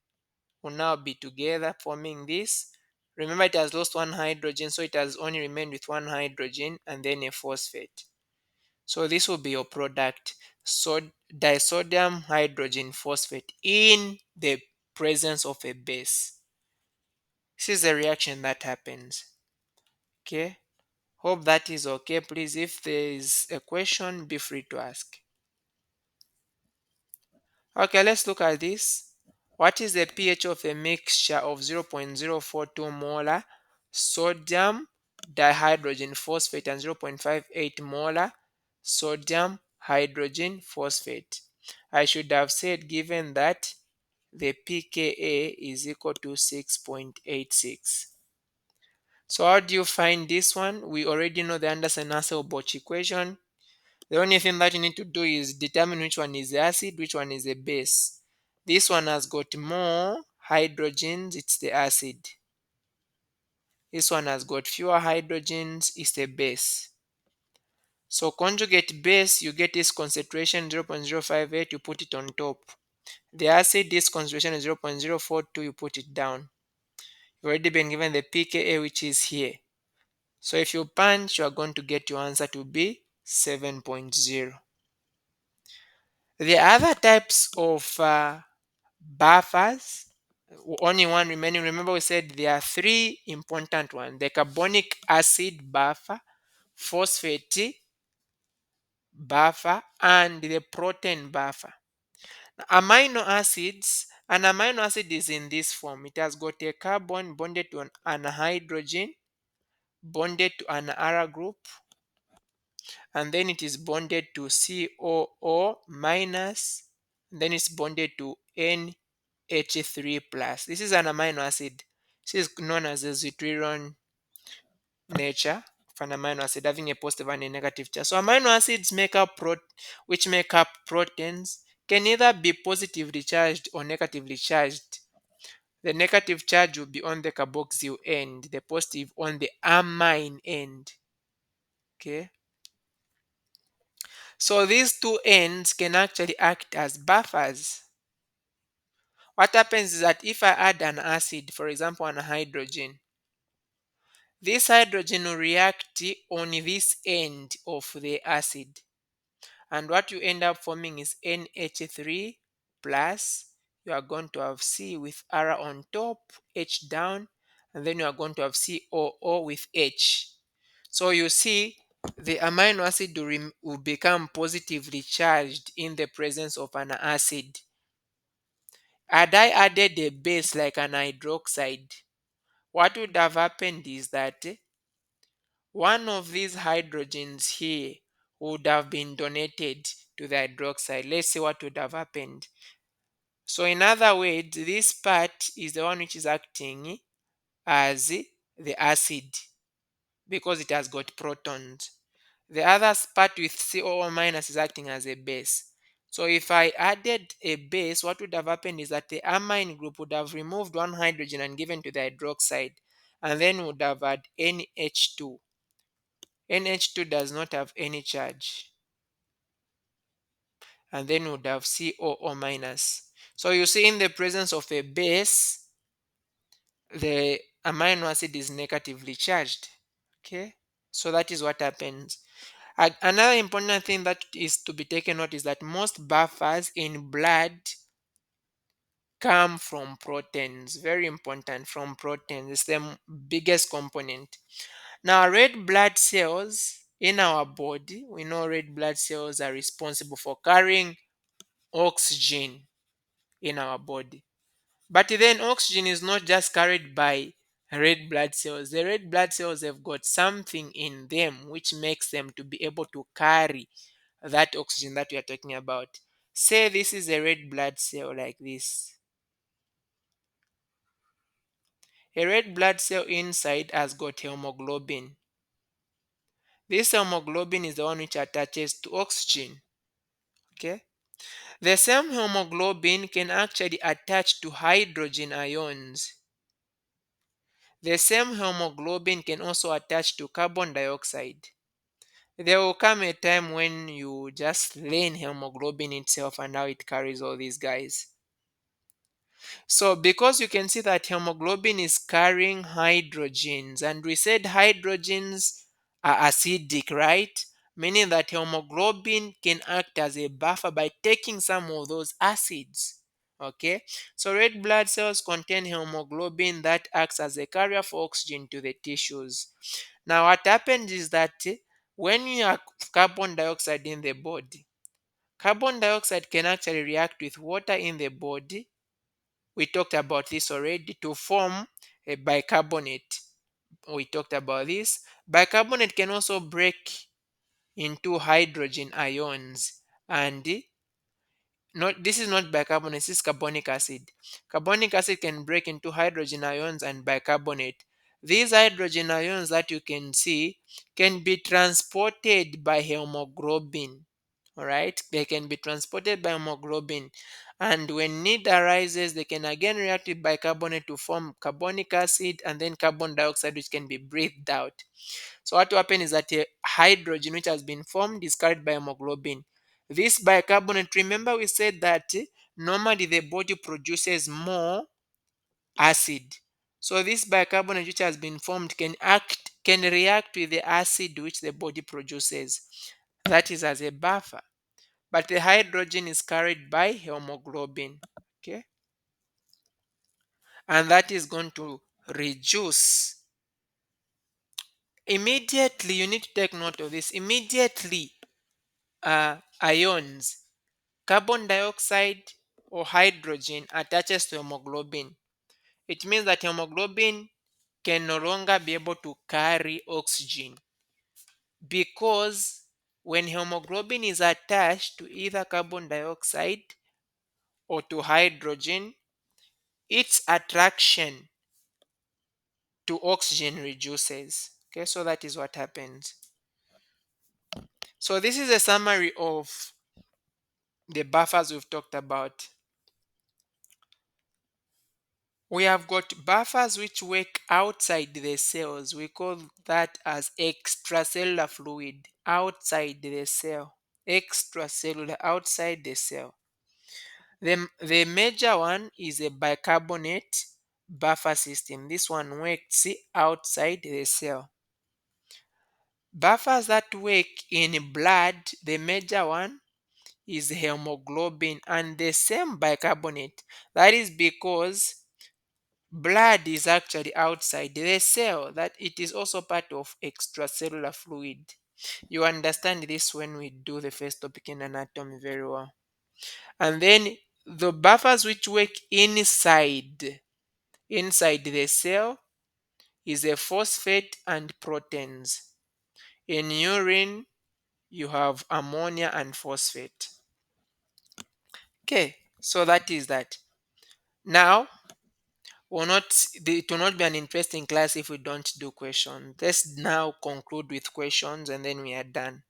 will now be together forming this. Remember, it has lost one hydrogen, so it has only remained with one hydrogen and then a phosphate. So this will be your product, so disodium hydrogen phosphate in the presence of a base. This is a reaction that happens. Okay. Hope that is okay. Please, if there is a question, be free to ask. Okay, let's look at this. What is the pH of a mixture of 0.042 molar sodium dihydrogen phosphate and 0.58 molar sodium hydrogen phosphate? I should have said, given that the pKa is equal to 6.86. So how do you find this one? We already know the Anderson-Hasselbalch equation. The only thing that you need to do is determine which one is the acid, which one is the base. This one has got more hydrogens, it's the acid. This one has got fewer hydrogens, it's the base. So conjugate base, you get this concentration 0.058, you put it on top. The acid, this concentration is 0.042, you put it down. You've already been given the pKa, which is here. So if you punch, you are going to get your answer to be 7.0. The other types of buffers, only one remaining. Remember, we said there are three important ones: the carbonic acid buffer, phosphate buffer, and the protein buffer. Amino acids, an amino acid is in this form. It has got a carbon bonded to an hydrogen, bonded to an R group, and then it is bonded to COO minus, then it's bonded to NH3 plus. This is an amino acid. This is known as the deuterium nature of an amino acid, having a positive and a negative charge. So amino acids which make up proteins can either be positively charged or negatively charged. The negative charge will be on the carboxyl end, the positive on the amine end. Okay. So these two ends can actually act as buffers. What happens is that if I add an acid, for example, an hydrogen, this hydrogen will react on this end of the acid. And what you end up forming is NH3 plus. You are going to have C with R on top, H down, and then you are going to have COO with H. So you see, the amino acid will become positively charged in the presence of an acid. Had I added a base like an hydroxide, what would have happened is that one of these hydrogens here would have been donated to the hydroxide. Let's see what would have happened. So in other words, this part is the one which is acting as the acid because it has got protons. The other part with COO minus is acting as a base. So if I added a base, what would have happened is that the amine group would have removed one hydrogen and given to the hydroxide, and then would have had NH2. NH2 does not have any charge, and then would have COO minus. So you see, in the presence of a base, the amino acid is negatively charged. Okay, so that is what happens. Another important thing that is to be taken note is that most buffers in blood come from proteins. Very important, from proteins. It's the biggest component. Now, red blood cells In our body, we know red blood cells are responsible for carrying oxygen in our body. But then oxygen is not just carried by red blood cells. The red blood cells have got something in them which makes them to be able to carry that oxygen that we are talking about. Say this is a red blood cell like this. A red blood cell inside has got hemoglobin. This hemoglobin is the one which attaches to oxygen. Okay? The same hemoglobin can actually attach to hydrogen ions. The same hemoglobin can also attach to carbon dioxide. There will come a time when you just learn hemoglobin itself and how it carries all these guys. So because you can see that hemoglobin is carrying hydrogens, and we said hydrogens are acidic, right? Meaning that hemoglobin can act as a buffer by taking some of those acids. Okay, so red blood cells contain hemoglobin that acts as a carrier for oxygen to the tissues. Now, what happens is that when you have carbon dioxide in the body, carbon dioxide can actually react with water in the body. We talked about this already to form a bicarbonate. We talked about this. Bicarbonate can also break into hydrogen ions, and not this is not bicarbonate, this is carbonic acid. Carbonic acid can break into hydrogen ions and bicarbonate. These hydrogen ions that you can see can be transported by hemoglobin. All right, they can be transported by hemoglobin, and when need arises, they can again react with bicarbonate to form carbonic acid and then carbon dioxide, which can be breathed out. So what will happen is that a hydrogen which has been formed is carried by hemoglobin. This bicarbonate, remember we said that normally the body produces more acid. So this bicarbonate which has been formed can react with the acid which the body produces. That is as a buffer. But the hydrogen is carried by hemoglobin. Okay? And that is going to reduce. Immediately, you need to take note of this. Immediately, ions, carbon dioxide or hydrogen attaches to hemoglobin. It means that hemoglobin can no longer be able to carry oxygen, because when hemoglobin is attached to either carbon dioxide or to hydrogen, its attraction to oxygen reduces. Okay, so that is what happens. So this is a summary of the buffers we've talked about. We have got buffers which work outside the cells. We call that as extracellular fluid outside the cell. Extracellular, outside the cell. The major one is a bicarbonate buffer system. This one works outside the cell. Buffers that work in blood, the major one is hemoglobin and the same bicarbonate. That is because blood is actually outside the cell, that it is also part of extracellular fluid. You understand this when we do the first topic in anatomy very well. And then the buffers which work inside the cell is a phosphate and proteins. In urine, you have ammonia and phosphate. Okay, so that is that. Now, it will not be an interesting class if we don't do questions. Let's now conclude with questions and then we are done.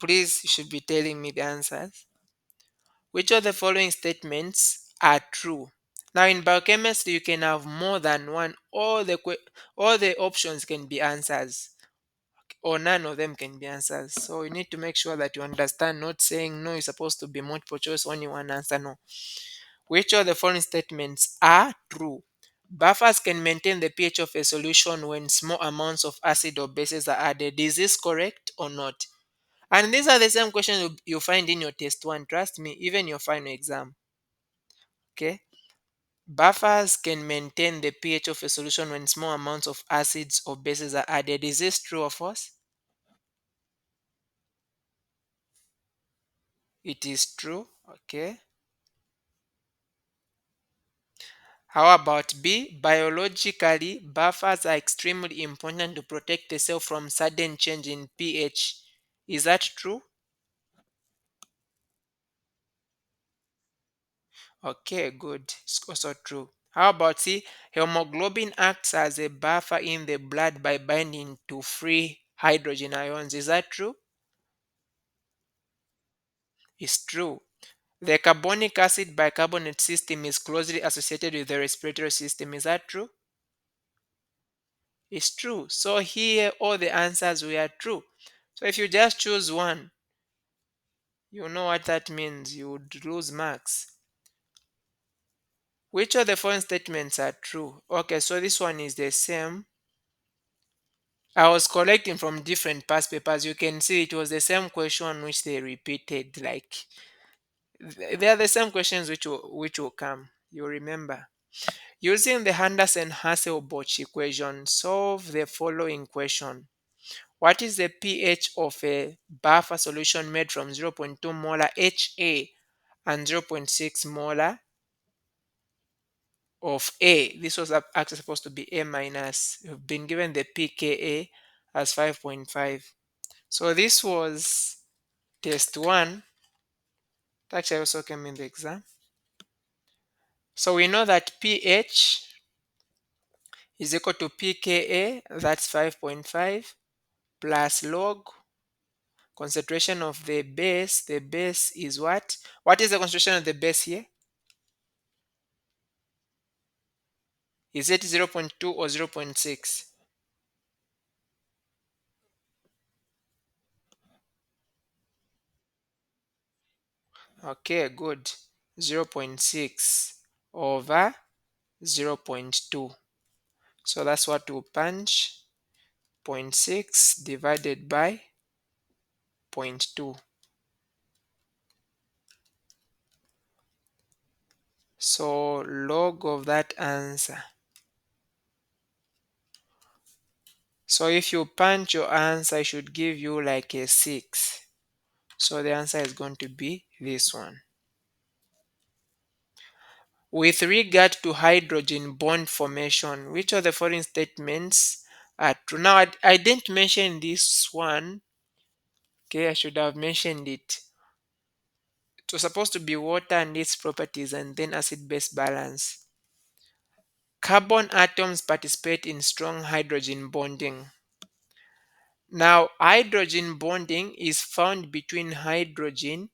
Please, you should be telling me the answers. Which of the following statements are true? Now, in biochemistry, you can have more than one. All the options can be answers, or none of them can be answers. So you need to make sure that you understand. Not saying no, it's supposed to be multiple choice, only one answer. No. Which of the following statements are true? Buffers can maintain the pH of a solution when small amounts of acid or bases are added. Is this correct or not? And these are the same questions you find in your test one. Trust me, even your final exam. Okay. Buffers can maintain the pH of a solution when small amounts of acids or bases are added. Is this true or false? It is true. Okay. How about B? Biologically, buffers are extremely important to protect the cell from sudden change in pH. Is that true? Okay, good. It's also true. How about C? Hemoglobin acts as a buffer in the blood by binding to free hydrogen ions. Is that true? It's true. The carbonic acid bicarbonate system is closely associated with the respiratory system. Is that true? It's true. So here all the answers were true. So if you just choose one, you know what that means. You would lose marks. Which of the following statements are true? Okay, so this one is the same. I was collecting from different past papers. You can see it was the same question which they repeated. Like they are the same questions which will come. You remember. Using the Henderson-Hasselbalch equation, solve the following question. What is the pH of a buffer solution made from 0.2 molar HA and 0.6 molar of A? This was actually supposed to be A minus. You've been given the pKa as 5.5. So this was test 1. That actually also came in the exam. So we know that pH is equal to pKa, that's 5.5, plus log concentration of the base. The base is what? What is the concentration of the base here? Is it 0.2 or 0.6? Okay, good. 0.6 over 0.2. So that's what we'll punch. zero point 0.6 divided by zero point 0.2. So log of that answer. So if you punch your answer, it should give you like a 6. So the answer is going to be this one. With regard to hydrogen bond formation, which of the following statements are true? Now, I didn't mention this one. Okay, I should have mentioned it. It was supposed to be water and its properties and then acid-base balance. Carbon atoms participate in strong hydrogen bonding. Now, hydrogen bonding is found between hydrogen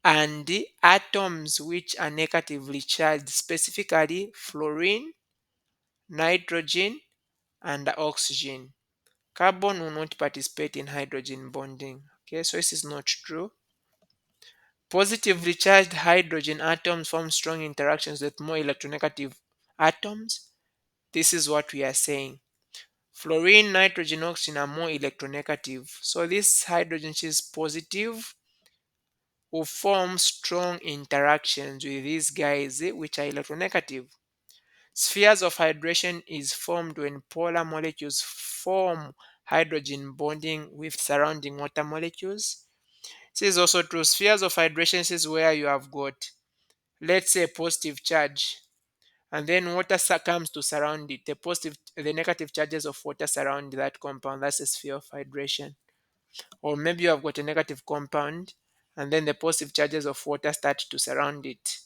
and the atoms which are negatively charged, specifically fluorine, nitrogen, and oxygen. Carbon will not participate in hydrogen bonding. Okay, so this is not true. Positively charged hydrogen atoms form strong interactions with more electronegative atoms. This is what we are saying. Fluorine, nitrogen, oxygen are more electronegative. So this hydrogen which is positive will form strong interactions with these guys which are electronegative. Spheres of hydration is formed when polar molecules form hydrogen bonding with surrounding water molecules. This is also true. Spheres of hydration is where you have got, let's say, positive charge, and then water comes to surround it. The negative charges of water surround that compound. That's a sphere of hydration. Or maybe you have got a negative compound, and then the positive charges of water start to surround it.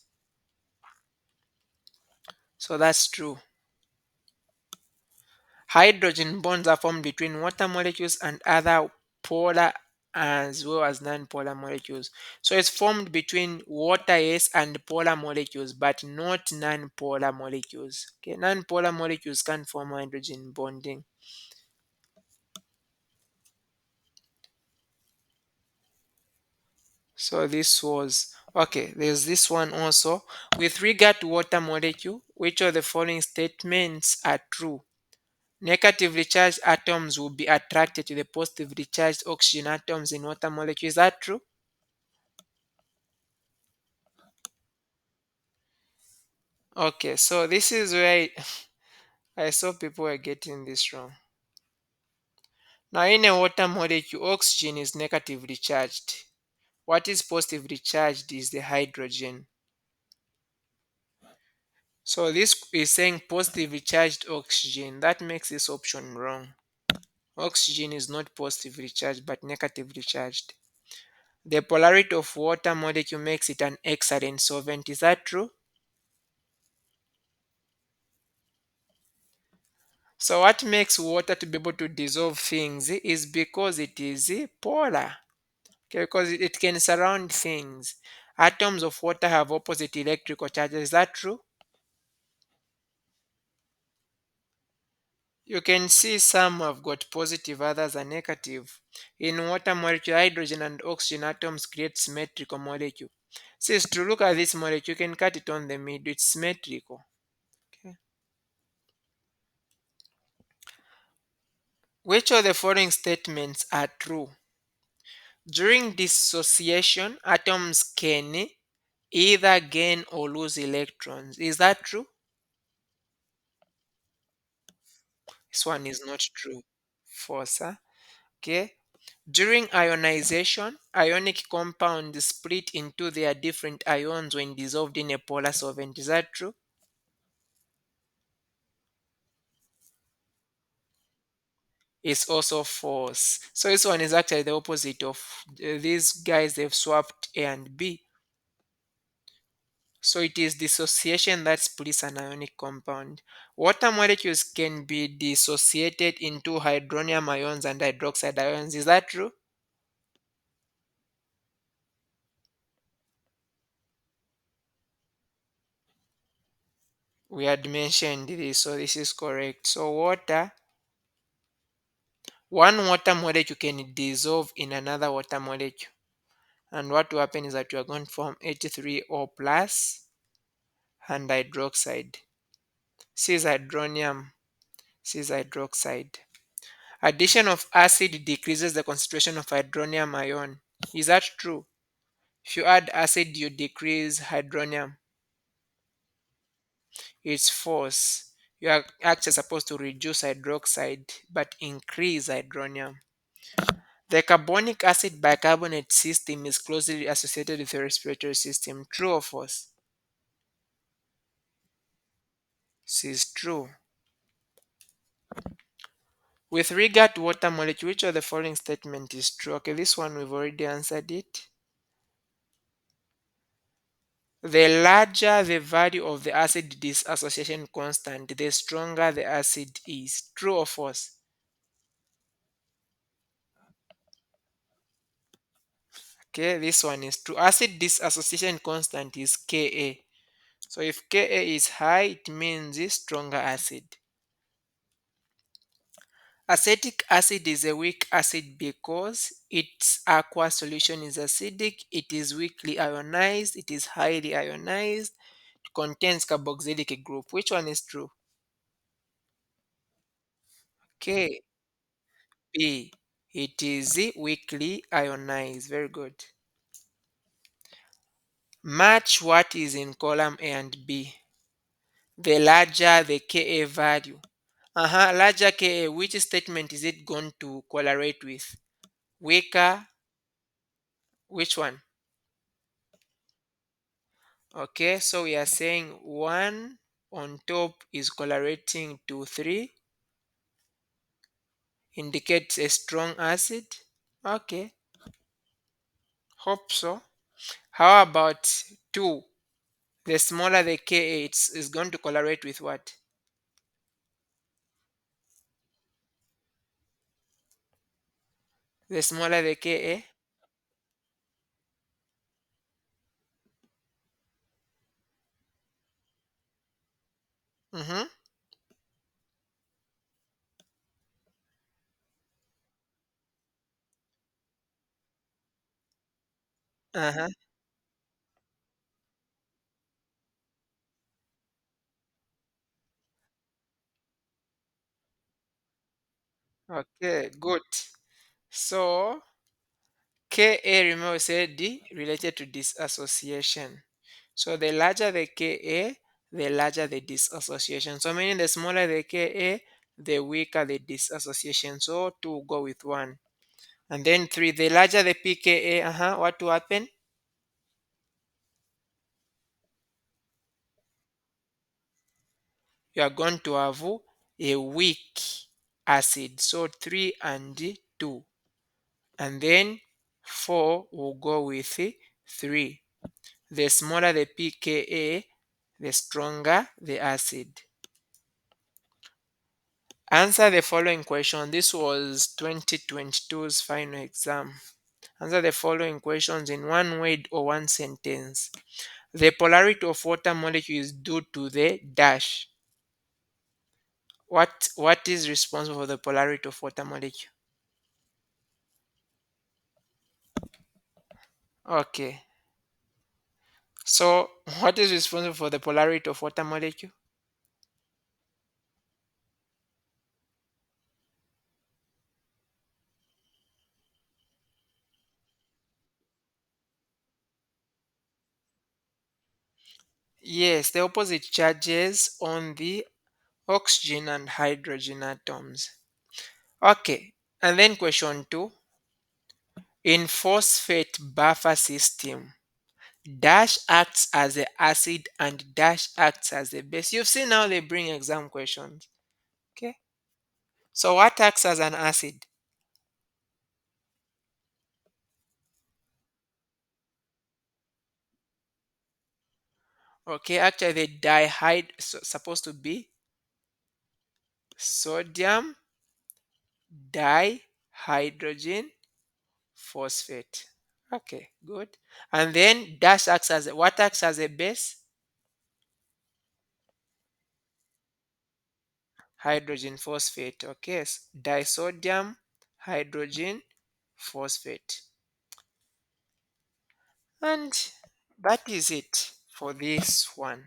So that's true. Hydrogen bonds are formed between water molecules and other polar as well as non-polar molecules. So it's formed between water, yes, and polar molecules, but not non-polar molecules. Okay, non-polar molecules can't form hydrogen bonding. So this was okay. There's this one also. With regard to water molecule, which of the following statements are true? Negatively charged atoms will be attracted to the positively charged oxygen atoms in water molecules. Is that true? Okay, so this is where I saw people were getting this wrong. Now, in a water molecule, oxygen is negatively charged, What is positively charged is the hydrogen. So this is saying positively charged oxygen. That makes this option wrong. Oxygen is not positively charged but negatively charged. The polarity of water molecule makes it an excellent solvent. Is that true? So what makes water to be able to dissolve things is because it is polar. Okay, because it can surround things. Atoms of water have opposite electrical charges. Is that true? You can see some have got positive, others are negative. In water molecule, hydrogen and oxygen atoms create symmetrical molecule. Since to look at this molecule, you can cut it on the middle. It's symmetrical. Okay. Which of the following statements are true? During dissociation, atoms can either gain or lose electrons. Is that true? This one is not true. False. Huh? Okay. During ionization, ionic compounds split into their different ions when dissolved in a polar solvent. Is that true? It's also false. So this one is actually the opposite of these guys. They've swapped A and B. So it is dissociation that splits an ionic compound. Water molecules can be dissociated into hydronium ions and hydroxide ions. Is that true? We had mentioned this, so this is correct. So one water molecule can dissolve in another water molecule. And what will happen is that you are going to form H3O plus and hydroxide. C is hydronium, C is hydroxide. Addition of acid decreases the concentration of hydronium ion. Is that true? If you add acid, you decrease hydronium. It's false. You are actually supposed to reduce hydroxide but increase hydronium. The carbonic acid bicarbonate system is closely associated with the respiratory system. True or false? This is true. With regard to water molecule, which of the following statement is true? Okay, this one we've already answered it. The larger the value of the acid dissociation constant, the stronger the acid is. True or false? Okay, this one is true. Acid dissociation constant is Ka. So if Ka is high, it means it's stronger acid. Acetic acid is a weak acid because its aqueous solution is acidic, it is weakly ionized, it is highly ionized, it contains carboxylic group. Which one is true? K. B. It is weakly ionized. Very good. Match what is in column A and B. The larger the Ka value. Larger Ka, which statement is it going to correlate with? Weaker, which one? Okay, so we are saying 1 on top is correlating to 3, indicates a strong acid. Okay, hope so. How about 2? The smaller the Ka, is going to correlate with what? The smaller the Ka? Mm-hmm. Uh-huh. Okay, good. So, Ka, remember we said related to dissociation. So the larger the Ka, the larger the dissociation. So meaning the smaller the Ka, the weaker the dissociation. So 2 go with 1. And then 3, the larger the pKa, what will happen? You are going to have a weak acid. So 3 and 2. And then 4 will go with 3. The smaller the pKa, the stronger the acid. Answer the following question. This was 2022's final exam. Answer the following questions in one word or one sentence. The polarity of water molecule is due to the dash. What is responsible for the polarity of water molecule? Okay. So what is responsible for the polarity of water molecule? Yes, the opposite charges on the oxygen and hydrogen atoms. Okay. And then question 2. In phosphate buffer system, dash acts as a acid and dash acts as a base. You've seen how they bring exam questions. Okay. So what acts as an acid? Okay, actually the supposed to be sodium dihydrogen phosphate. Okay, good. And then dash acts as what acts as a base? Hydrogen phosphate. Okay, disodium hydrogen phosphate. And that is it for this one.